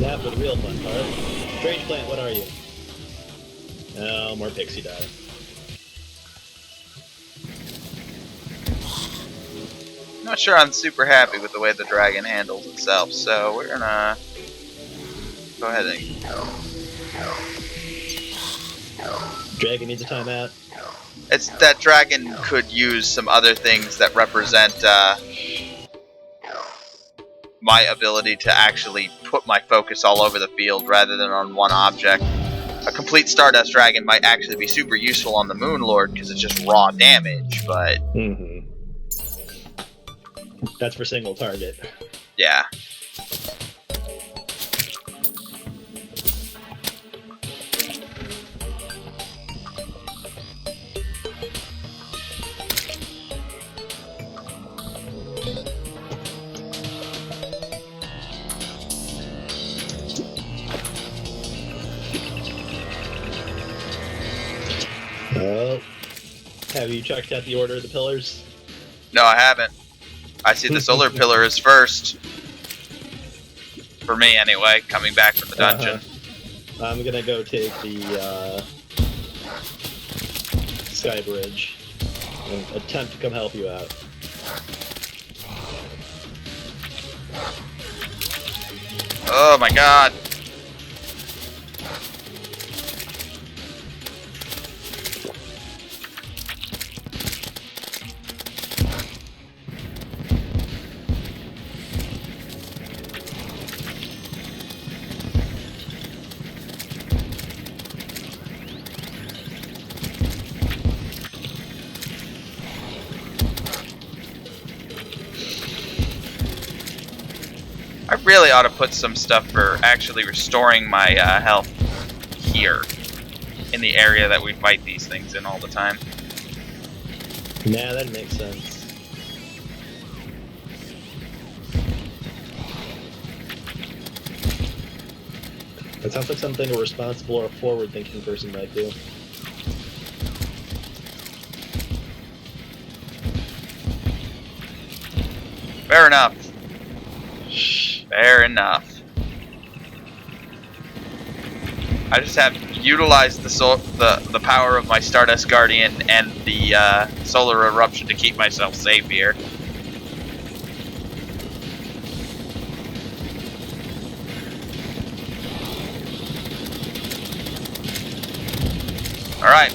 Now for the real fun part. Strange plant, what are you? Oh, more pixie dye. Not sure I'm super happy with the way the dragon handles itself, so we're gonna go ahead and Dragon needs a timeout. it's that dragon could use some other things that represent my ability to actually put my focus all over the field rather than on one object. A complete Stardust Dragon might actually be super useful on the Moonlord because it's just raw damage, but That's for single target. yeah. Well, have you checked out the order of the pillars? No, I haven't. I see the solar pillar is first. For me, anyway, coming back from the dungeon. I'm gonna go take the Sky Bridge and attempt to come help you out. Oh my god. I really ought to put some stuff for actually restoring my health here, in the area that we fight these things in all the time. Nah, that makes sense. That sounds like something a responsible or forward-thinking person might do. Fair enough. Fair enough. I just have utilized the power of my Stardust Guardian and the Solar Eruption to keep myself safe here. Alright.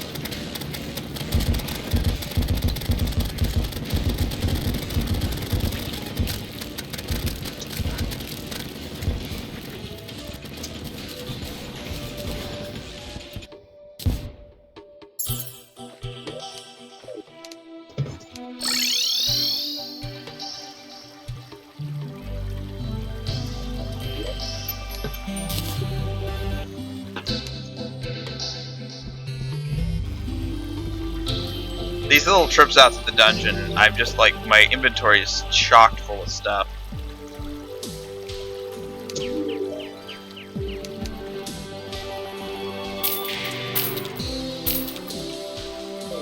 These little trips out to the dungeon, I'm just like, my inventory is chocked full of stuff.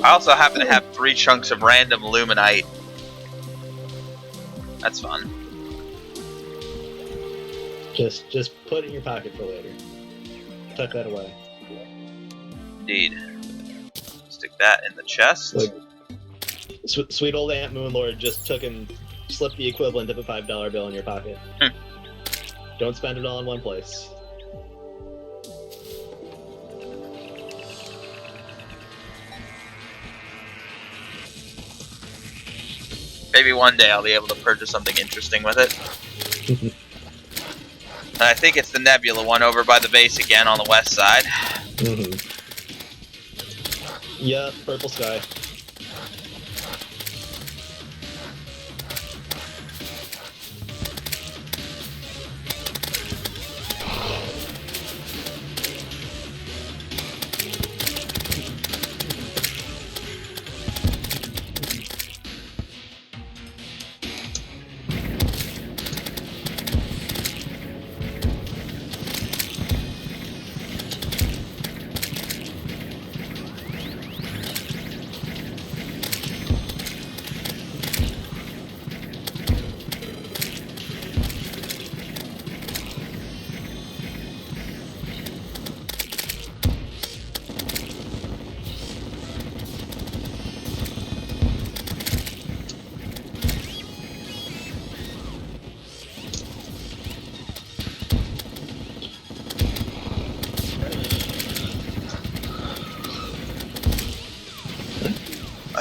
I also happen to have 3 chunks of random luminite. That's fun. Just put it in your pocket for later. Tuck that away. Indeed. Stick that in the chest. Like, sweet old Aunt Moonlord just took and slipped the equivalent of a $5 bill in your pocket. Don't spend it all in one place. Maybe one day I'll be able to purchase something interesting with it. And I think it's the Nebula one over by the base again on the west side. Yeah, purple sky.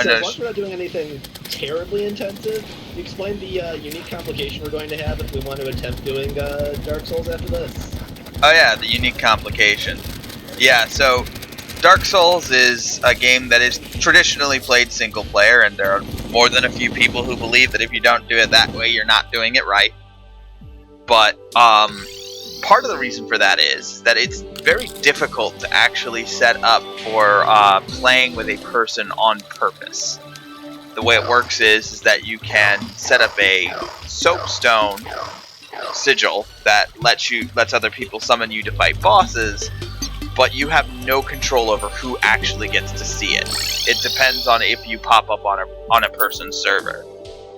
So as long as we're not doing anything terribly intensive, you explain the unique complication we're going to have if we want to attempt doing Dark Souls after this. Oh yeah, the unique complication. Yeah, so Dark Souls is a game that is traditionally played single player, and there are more than a few people who believe that if you don't do it that way, you're not doing it right. But part of the reason for that is that it's very difficult to actually set up for playing with a person on purpose. The way it works is that you can set up a soapstone sigil that lets other people summon you to fight bosses, but you have no control over who actually gets to see it. It depends on if you pop up on a person's server.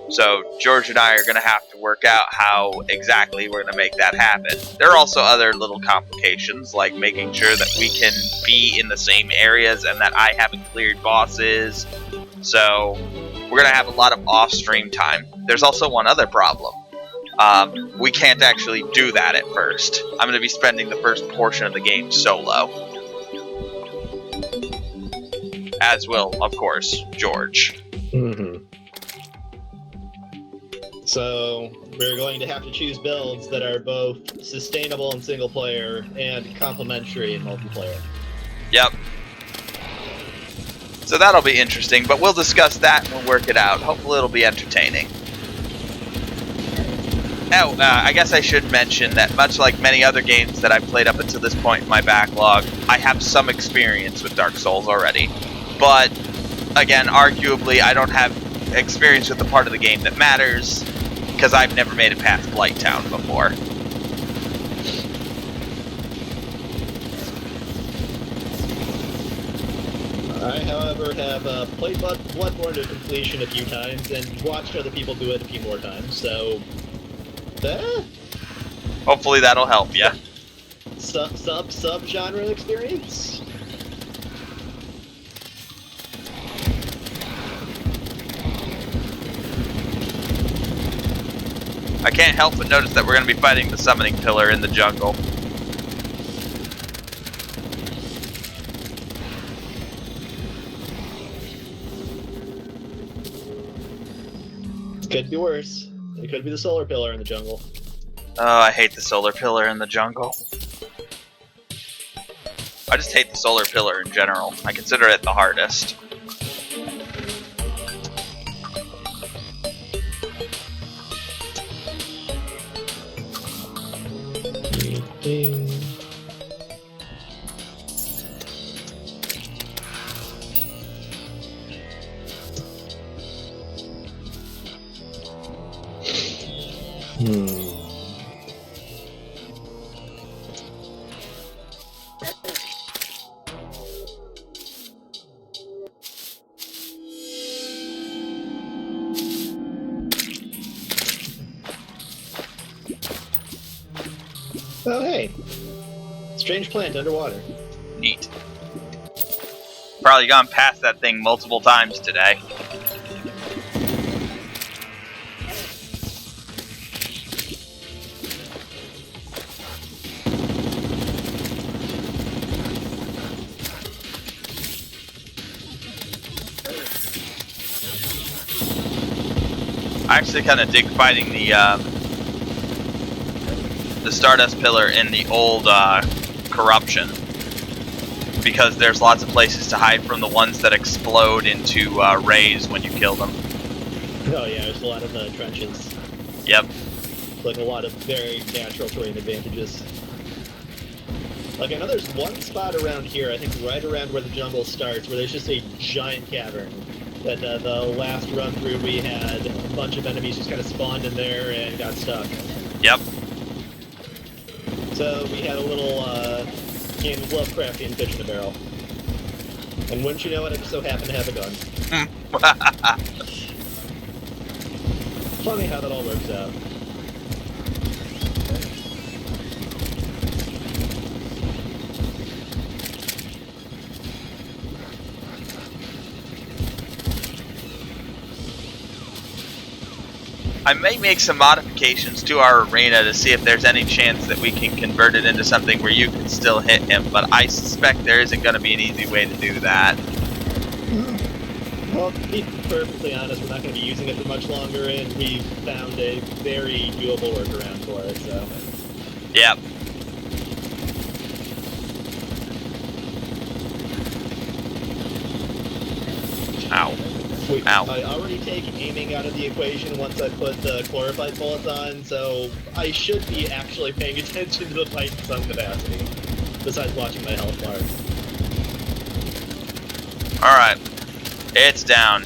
So George and I are going to have to work out how exactly we're going to make that happen. There are also other little complications, like making sure that we can be in the same areas and that I haven't cleared bosses. So we're going to have a lot of off-stream time. There's also one other problem. We can't actually do that at first. I'm going to be spending the first portion of the game solo. As will, of course, George. So we're going to have to choose builds that are both sustainable in single player and complementary in multiplayer. Yep. So that'll be interesting, but we'll discuss that and we'll work it out. Hopefully it'll be entertaining. Oh, I guess I should mention that much like many other games that I've played up until this point in my backlog, I have some experience with Dark Souls already. But, again, arguably, I don't have experience with the part of the game that matters, because I've never made it past Blighttown before. I, however, have played Bloodborne to completion a few times and watched other people do it a few more times, so... Hopefully that'll help you. Sub-genre experience? I can't help but notice that we're going to be fighting the summoning pillar in the jungle. Could be worse. It could be the solar pillar in the jungle. Oh, I hate the solar pillar in the jungle. I just hate the solar pillar in general. I consider it the hardest. Oh, hey. Strange plant underwater. Neat. Probably gone past that thing multiple times today. I actually kind of dig fighting the Stardust Pillar in the old Corruption, because there's lots of places to hide from the ones that explode into rays when you kill them. Oh yeah, there's a lot of trenches. Yep. Like a lot of very natural terrain advantages. Like I know there's one spot around here, I think right around where the jungle starts, where there's just a giant cavern. That the last run through we had a bunch of enemies just kind of spawned in there and got stuck. Yep. So we had a little game of Lovecraftian fish in a barrel. And wouldn't you know it, I just so happened to have a gun. Funny how that all works out. I may make some modifications to our arena to see if there's any chance that we can convert it into something where you can still hit him, but I suspect there isn't going to be an easy way to do that. Well, to be perfectly honest, we're not going to be using it for much longer, and we've found a very doable workaround for it, so... Yep. Ow. Ow. I already take aiming out of the equation once I put the chlorophyte bullets on, so I should be actually paying attention to the fight in some capacity, besides watching my health bar. Alright. It's down.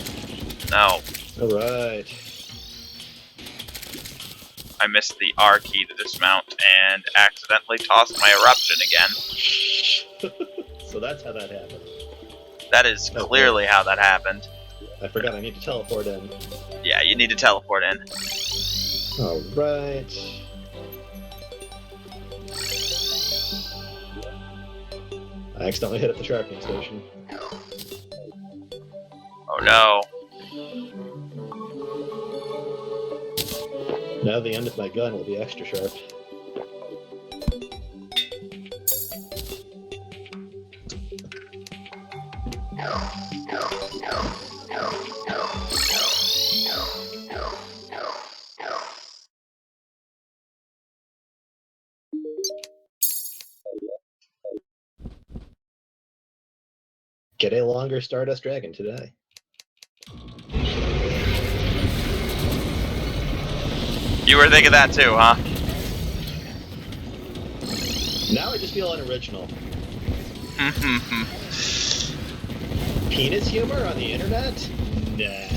No. Alright. I missed the R key to dismount and accidentally tossed my eruption again. So that's how that happened. That is clearly how that happened. I forgot I need to teleport in. Yeah, you need to teleport in. Alright. I accidentally hit up the sharpening station. Oh no. Now the end of my gun will be extra sharp. Get a longer Stardust Dragon today. You were thinking that too, huh? Now I just feel unoriginal. Penis humor on the internet? Nah.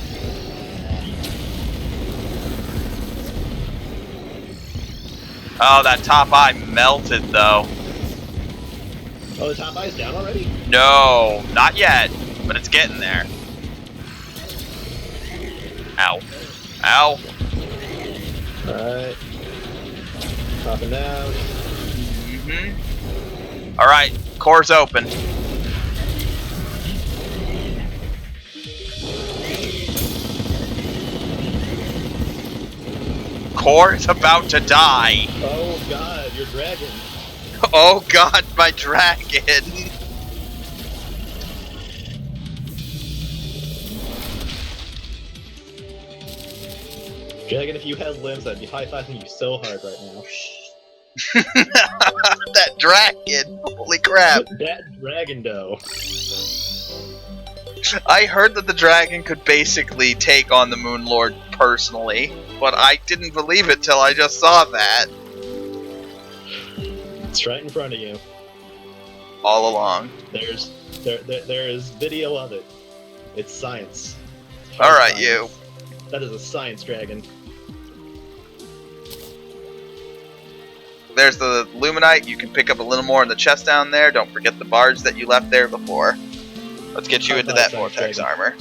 Oh, that top eye melted though. Oh, the top eye's down already? No, not yet, but it's getting there. Ow. Ow. Alright. Popping down. Alright, core's open. Core is about to die. Oh god, your dragon. Oh god, my dragon. Dragon, if you had limbs, I'd be high-fiving you so hard right now. That dragon. Holy crap. That dragon dough. I heard that the dragon could basically take on the Moon Lord personally, but I didn't believe it till I just saw that. It's right in front of you. All along. There is video of it. It's science. Alright, science. you. That is a science dragon. there's the Luminite. You can pick up a little more in the chest down there. Don't forget the barge that you left there before. Let's get you into that Vortex armor.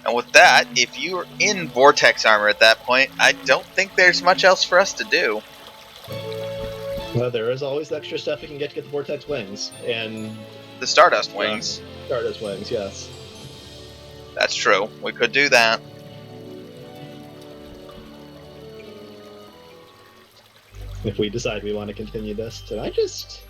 And with that, if you're in Vortex armor at that point, I don't think there's much else for us to do. Well, there is always extra stuff we can get to get the Vortex wings. And the Stardust wings. Stardust wings, yes. That's true. We could do that. If we decide we want to continue this, did I just...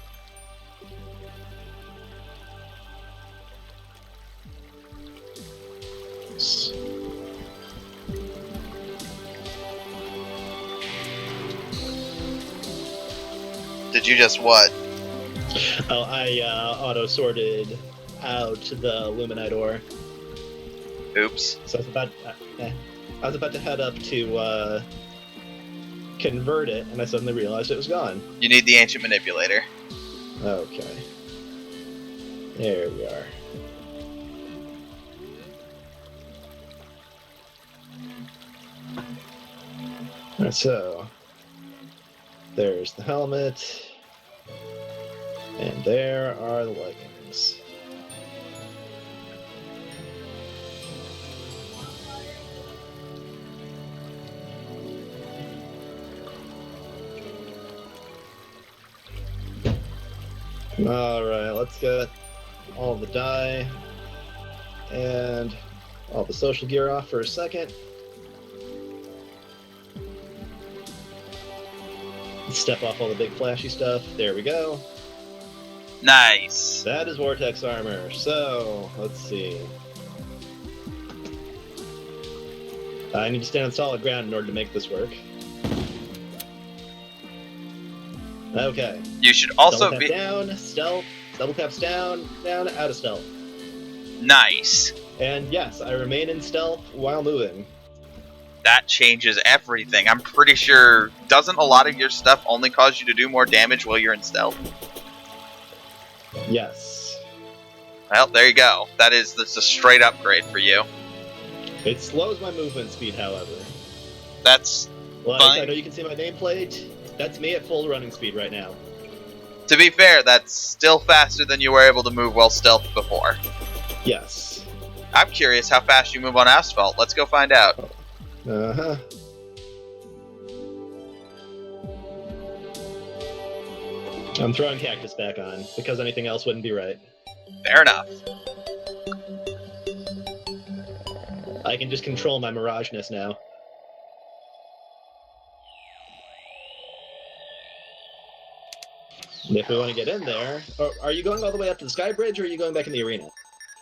Did you just what? Oh, I auto-sorted out the Luminite ore. Oops. So I was about to head up to convert it, and I suddenly realized it was gone. You need the Ancient Manipulator. Okay. There we are. So, there's the helmet, and there are the leggings. Alright, let's get all the dye and all the social gear off for a second. Step off all the big flashy stuff. There we go. Nice. That is Vortex armor. So, let's see. I need to stand on solid ground in order to make this work. Okay. You should also double tap down, stealth, double taps down, down, out of stealth. Nice. And yes, I remain in stealth while moving. That changes everything. I'm pretty sure, doesn't a lot of your stuff only cause you to do more damage while you're in stealth? Yes. Well, there you go. That's a straight upgrade for you. It slows my movement speed, however. That's like, fine. I know you can see my nameplate. That's me at full running speed right now. To be fair, that's still faster than you were able to move while stealth before. Yes. I'm curious how fast you move on asphalt. Let's go find out. Uh-huh. I'm throwing cactus back on, because anything else wouldn't be right. Fair enough. I can just control my mirageness now. And if we want to get in there... Oh, are you going all the way up to the sky bridge, or are you going back in the arena?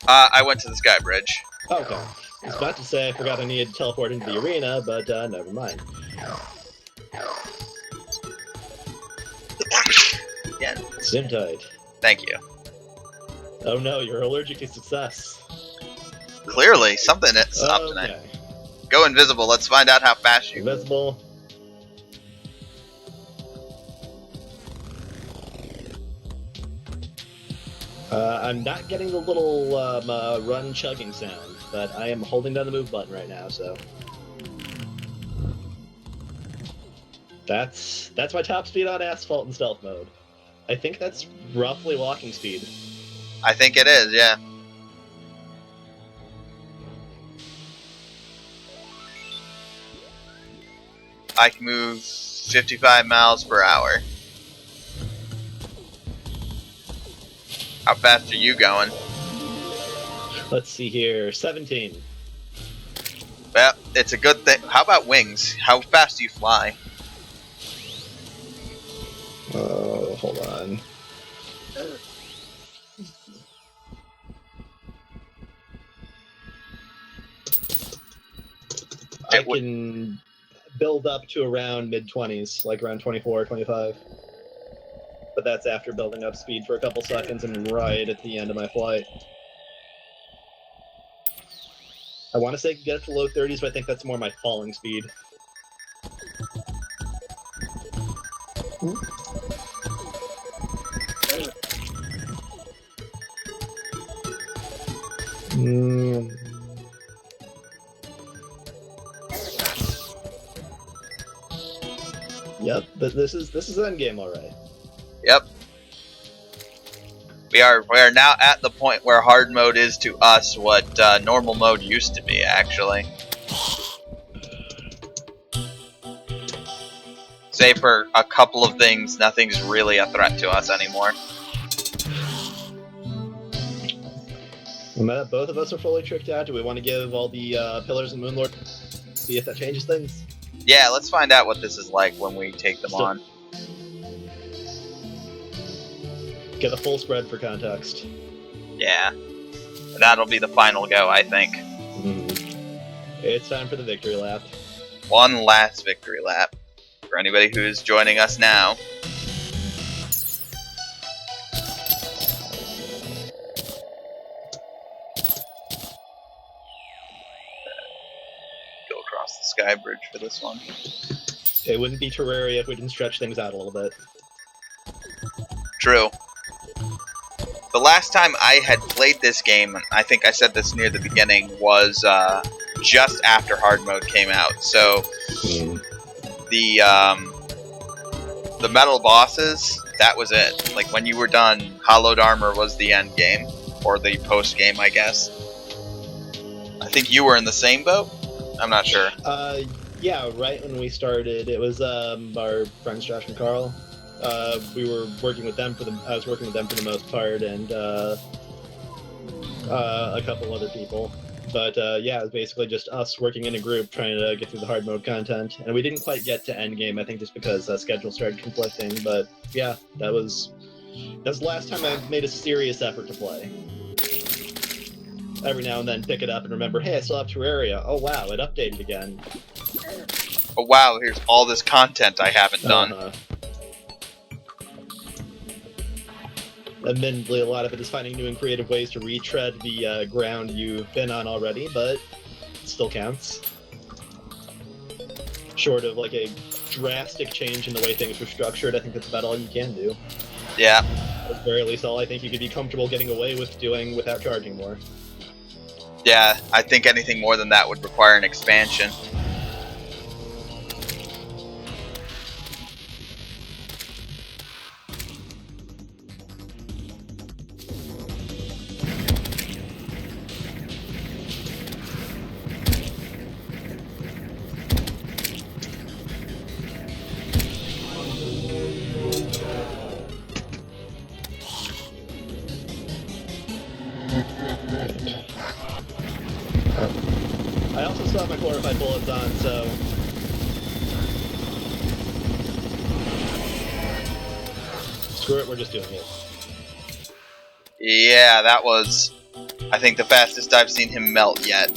I went to the sky bridge. Okay. I was about to say I forgot I needed to teleport into the arena, but never mind. Again. Sim tight. Thank you. Oh no, you're allergic to success. Clearly, something is up tonight. Go invisible. Let's find out how fast you move. Invisible. I'm not getting the little run chugging sound, but I am holding down the move button right now, so... That's my top speed on asphalt in stealth mode. I think that's roughly walking speed. I think it is, yeah. I can move 55 miles per hour. How fast are you going? Let's see here, 17. Well, it's a good thing. How about wings? How fast do you fly? Oh, hold on. I can build up to around mid-20s, like around 24, 25. But that's after building up speed for a couple seconds and right at the end of my flight. I want to say get up to low 30s, but I think that's more my falling speed. Yep, but this is endgame, all right. Yep. We are now at the point where hard mode is to us what normal mode used to be, actually. Save for a couple of things, nothing's really a threat to us anymore. Both of us are fully tricked out. Do we want to give all the pillars and Moonlord, see if that changes things? Yeah, let's find out what this is like when we take them on. Get a full spread for context. Yeah. That'll be the final go, I think. It's time for the victory lap. One last victory lap. For anybody who's joining us now. Go across the sky bridge for this one. It wouldn't be Terraria if we didn't stretch things out a little bit. True. The last time I had played this game, I think I said this near the beginning, was just after hard mode came out. So the metal bosses, that was it. Like when you were done, Hollowed Armor was the end game, or the post game, I guess. I think you were in the same boat. I'm not sure. Yeah, right when we started, it was our friends Josh and Carl. We were working with them I was working with them for the most part, and a couple other people. But yeah, it was basically just us working in a group trying to get through the hard mode content, and we didn't quite get to endgame. I think just because schedule started conflicting. But yeah, that was the last time I made a serious effort to play. Every now and then pick it up and remember, hey, I still have Terraria. Oh wow, it updated again. Oh wow, here's all this content I haven't done. Admittedly, a lot of it is finding new and creative ways to retread the ground you've been on already, but it still counts. Short of like a drastic change in the way things were structured, I think that's about all you can do. Yeah. At the very least, all I think you could be comfortable getting away with doing without charging more. Yeah, I think anything more than that would require an expansion. I also still have my glorified bullets on, so... Screw it, we're just doing it. Yeah, that was, I think, the fastest I've seen him melt yet.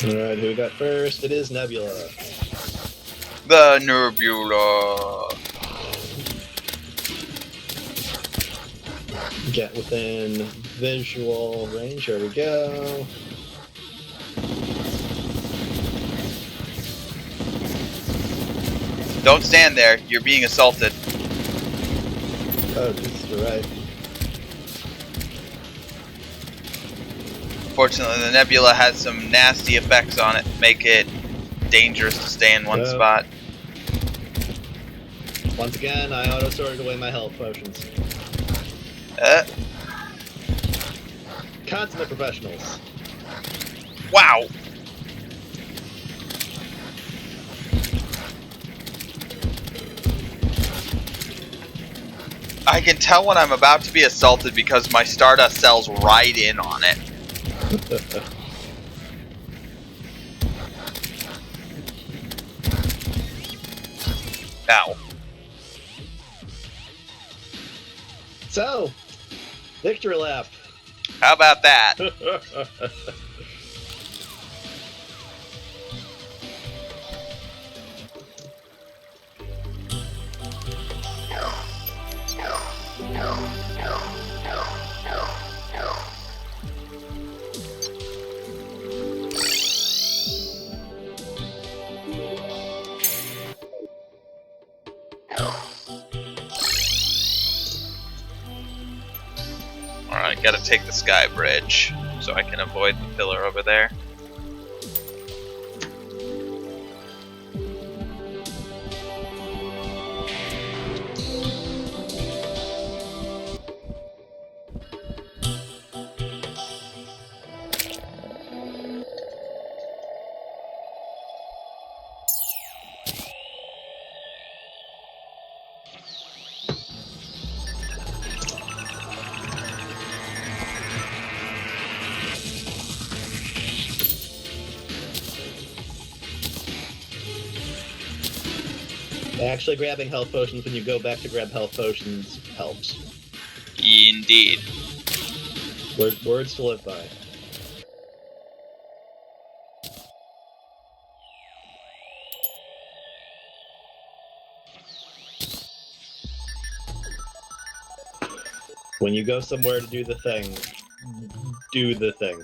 Alright, who we got first? It is Nebula. The Nebula. Get within visual range, there we go. Don't stand there, you're being assaulted. Oh, Jesus, you're right. Fortunately, the Nebula has some nasty effects on it, make it dangerous to stay in one spot. Once again, I auto-sorted away my health potions. Consummate professionals. Wow! I can tell when I'm about to be assaulted because my Stardust cells ride in on it. Ow. So, victory lap. How about that? Alright, gotta take the sky bridge so I can avoid the pillar over there. Actually, grabbing health potions when you go back to grab health potions helps. Indeed. Words to live by. When you go somewhere to do the thing, do the thing.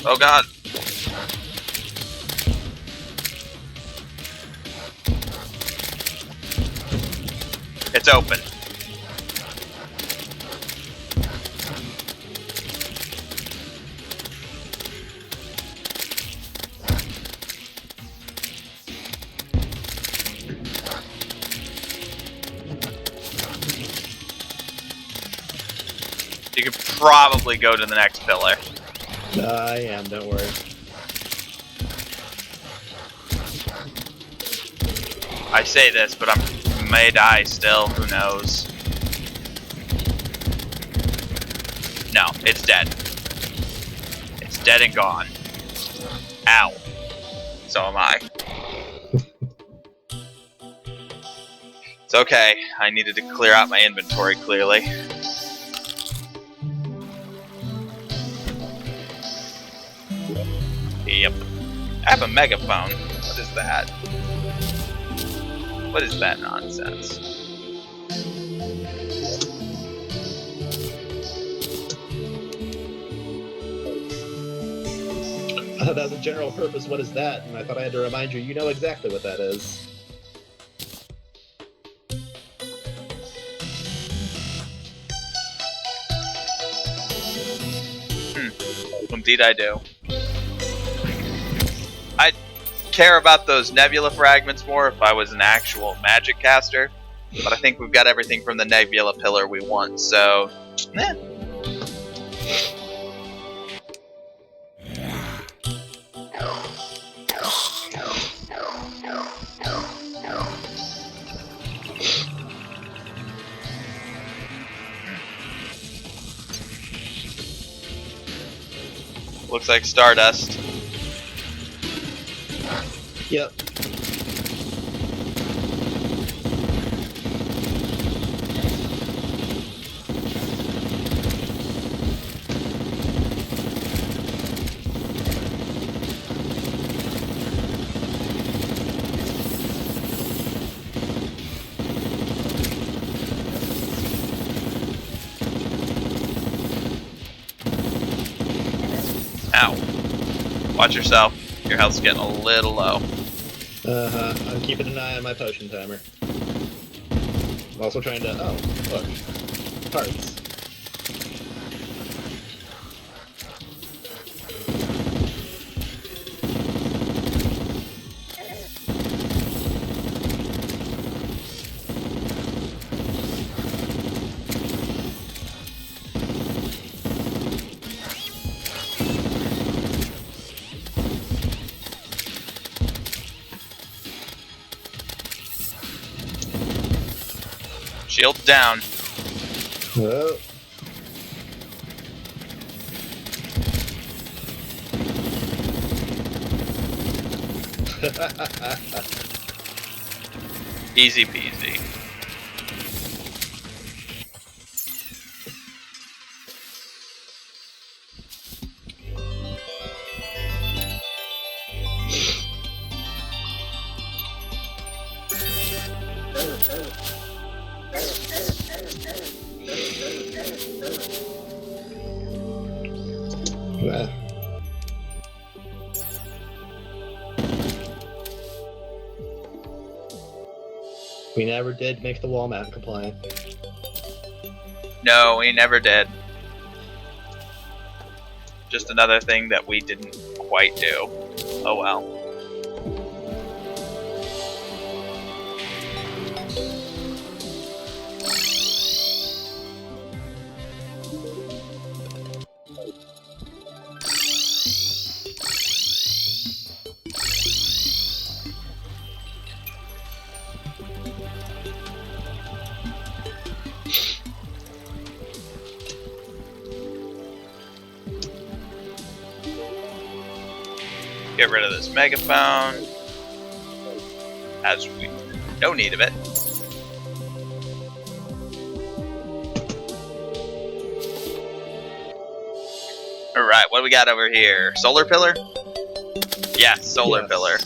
Oh god. It's open. You could probably go to the next pillar. I am, don't worry. I say this, but I may die still. Who knows? No, it's dead. It's dead and gone. Ow. So am I. It's okay. I needed to clear out my inventory, clearly. Yep. I have a megaphone. What is that? What is that nonsense? That was a general purpose, what is that? And I thought I had to remind you, you know exactly what that is. Indeed I do. I'd care about those nebula fragments more if I was an actual magic caster, but I think we've got everything from the nebula pillar we want, so... eh. Looks like Stardust. Yep. Ow. Watch yourself. Your health's getting a little low. Uh-huh. I'm keeping an eye on my potion timer. I'm also trying to... oh, look. Hearts. Shield down. Oh. Easy peasy. We never did make the wall mount compliant. No, we never did. Just another thing that we didn't quite do. Oh well. Get rid of this megaphone, as we no need of it. Alright, what do we got over here? Solar pillar? Yes, solar pillar.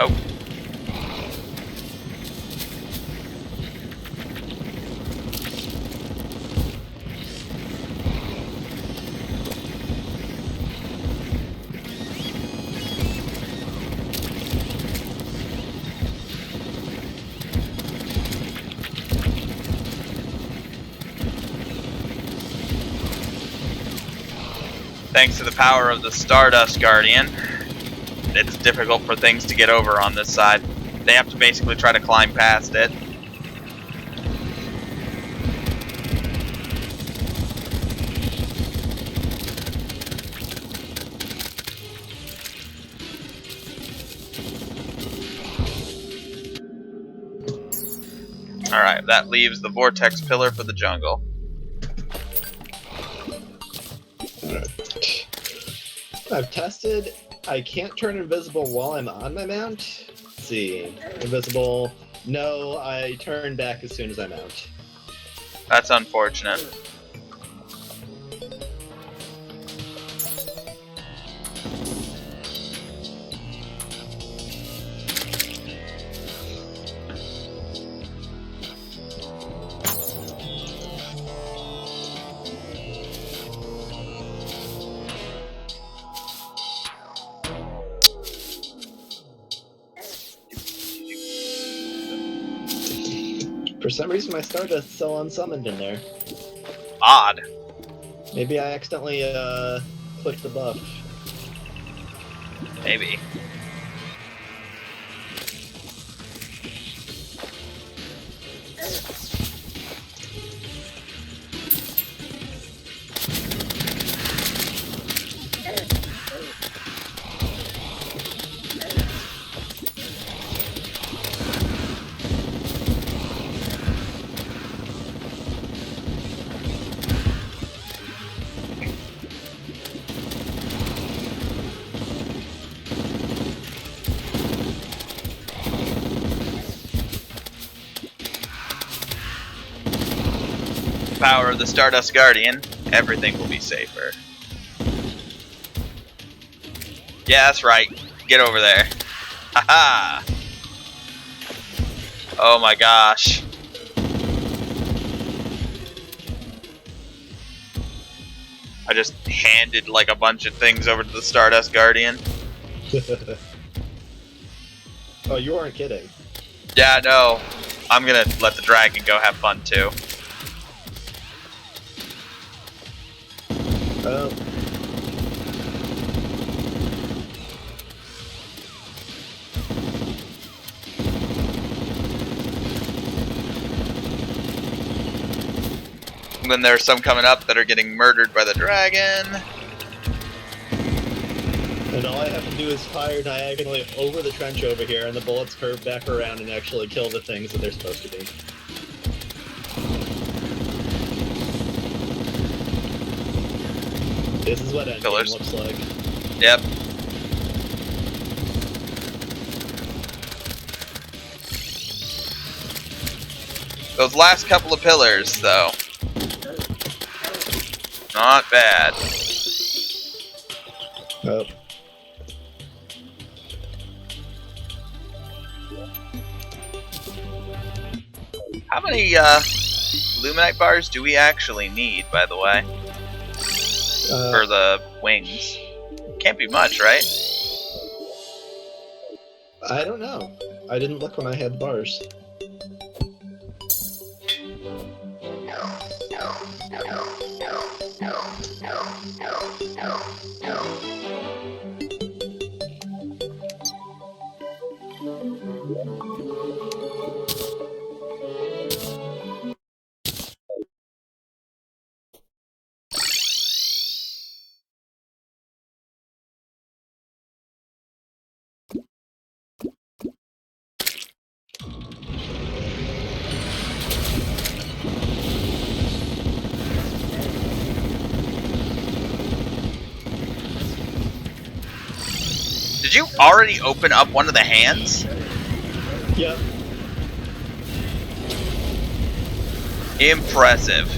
Oh. Thanks to the power of the Stardust Guardian, it's difficult for things to get over on this side. They have to basically try to climb past it. Alright, that leaves the vortex pillar for the jungle. I've tested. I can't turn invisible while I'm on my mount. Let's see. Invisible. No, I turn back as soon as I mount. That's unfortunate. For some reason, my Stardust's still unsummoned in there. Odd. Maybe I accidentally clicked the buff. Maybe. Power of the Stardust Guardian, everything will be safer. Yeah, that's right. Get over there. Haha! Oh my gosh. I just handed like a bunch of things over to the Stardust Guardian. Oh, you weren't kidding. Yeah, no. I'm gonna let the dragon go have fun too. Oh. And then there are some coming up that are getting murdered by the dragon. And all I have to do is fire diagonally over the trench over here, and the bullets curve back around and actually kill the things that they're supposed to be. This is what endgame looks like. Yep. Those last couple of pillars, though. Not bad. Oh. How many Luminite bars do we actually need, by the way? For the wings? Can't be much, right? I don't know. I didn't look when I had the bars. Did you already open up one of the hands? Yep. Impressive.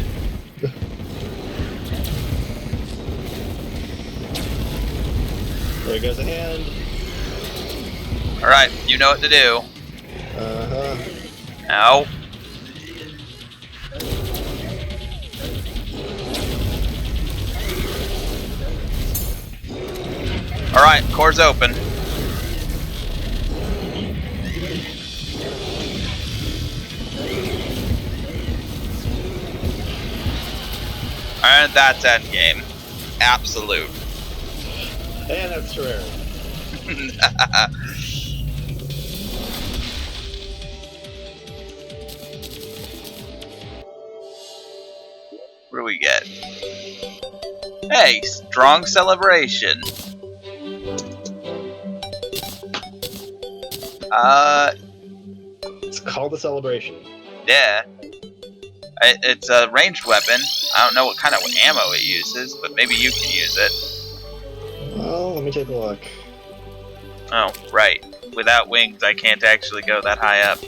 There goes a hand. Alright, you know what to do. Uh-huh. Ow. Alright, core's open. And that's endgame. Absolute. And that's Terraria. What do we get? Hey, strong celebration. It's called a celebration. Yeah. It's a ranged weapon. I don't know what kind of ammo it uses, but maybe you can use it. Well, let me take a look. Oh, right. Without wings, I can't actually go that high up.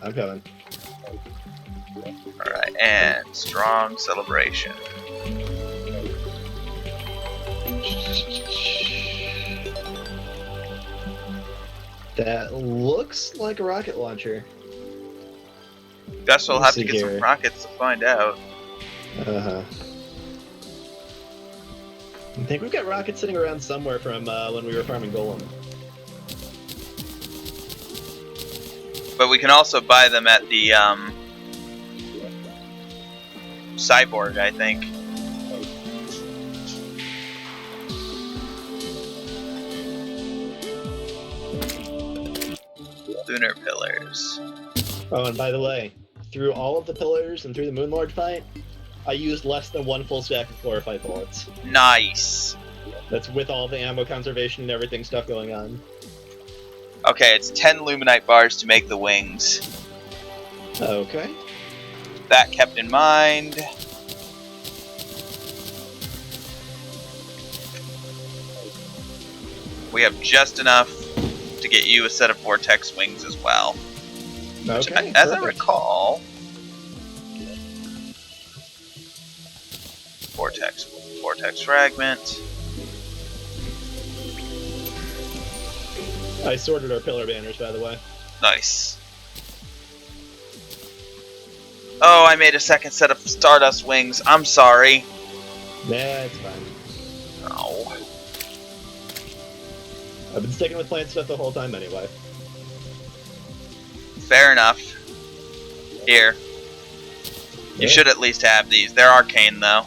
I'm coming. Alright, and strong celebration. That looks like a rocket launcher. Guess we'll Let's have to see get some here. rockets to find out. Uh-huh. I think we've got rockets sitting around somewhere from when we were farming Golem. But we can also buy them at the Cyborg, I think. Lunar pillars. Oh, and by the way, through all of the pillars and through the Moonlord fight, I used less than one full stack of Glorified bullets. Nice. That's with all the ammo conservation and everything stuff going on. Okay, it's 10 Luminite bars to make the wings. Okay. That kept in mind. We have just enough to get you a set of Vortex wings as well. Which, Okay. as I perfect. recall, Vortex fragment. I sorted our pillar banners, by the way. Nice. Oh, I made a second set of Stardust wings. I'm sorry. Nah, it's fine. Oh. I've been sticking with plant stuff the whole time anyway. Fair enough. Here. You Yeah. should at least have these. They're arcane, though.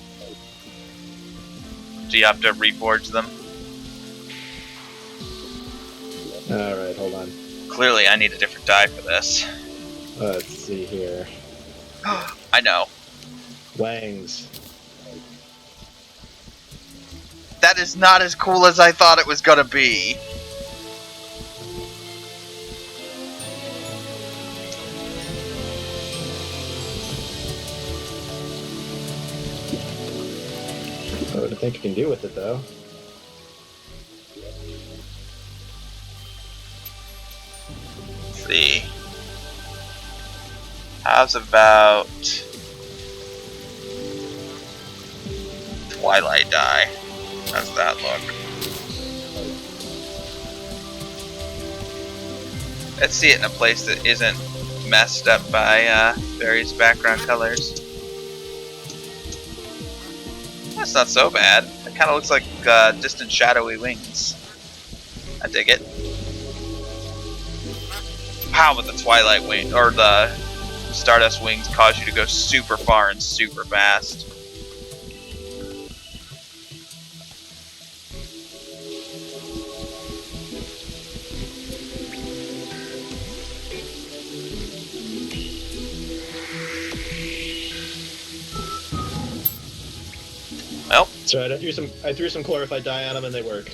Do you have to reforge them? Alright, hold on. Clearly, I need a different die for this. Let's see here. I know. Wangs. That is not as cool as I thought it was gonna be. What do you think you can do with it, though? Let's see. How's about Twilight Die? How's that look? Let's see it in a place that isn't messed up by various background colors. That's not so bad. It kind of looks like distant shadowy wings. I dig it. How would the Twilight wing or the Stardust wings cause you to go super far and super fast? Well, that's right. I threw some glorified dye on them and they work.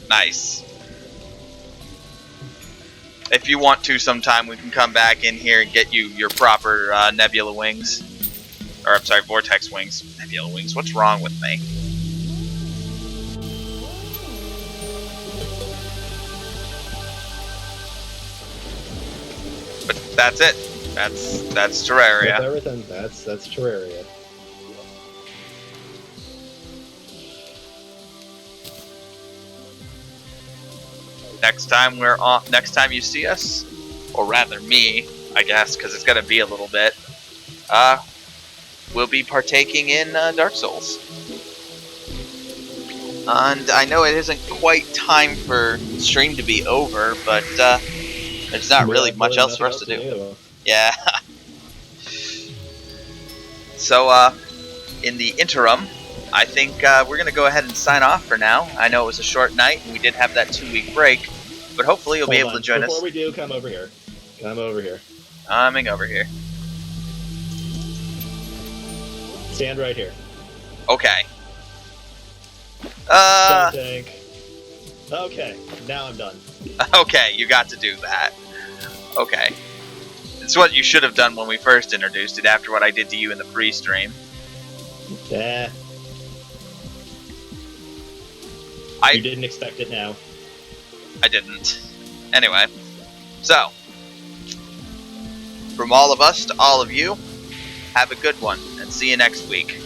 Nice. If you want to sometime, we can come back in here and get you your proper nebula wings. Or, I'm sorry, vortex wings. Nebula wings, what's wrong with me? But that's it. That's Terraria. With everything, that's Terraria. Next time you see us, or rather me, I guess, because it's gonna be a little bit. We'll be partaking in Dark Souls. And I know it isn't quite time for stream to be over, but there's not really much else for us to do. Yeah. So, in the interim, I think we're going to go ahead and sign off for now. I know it was a short night, and we did have that 2-week break, but hopefully you'll be able to join us. Before we do, come over here. Come over here. Coming over here. Stand right here. Okay. Don't think. Okay, now I'm done. Okay, you got to do that. Okay. It's what you should have done when we first introduced it, after what I did to you in the pre-stream. Yeah. You didn't expect it now. I didn't. Anyway, so, from all of us to all of you, have a good one, and see you next week.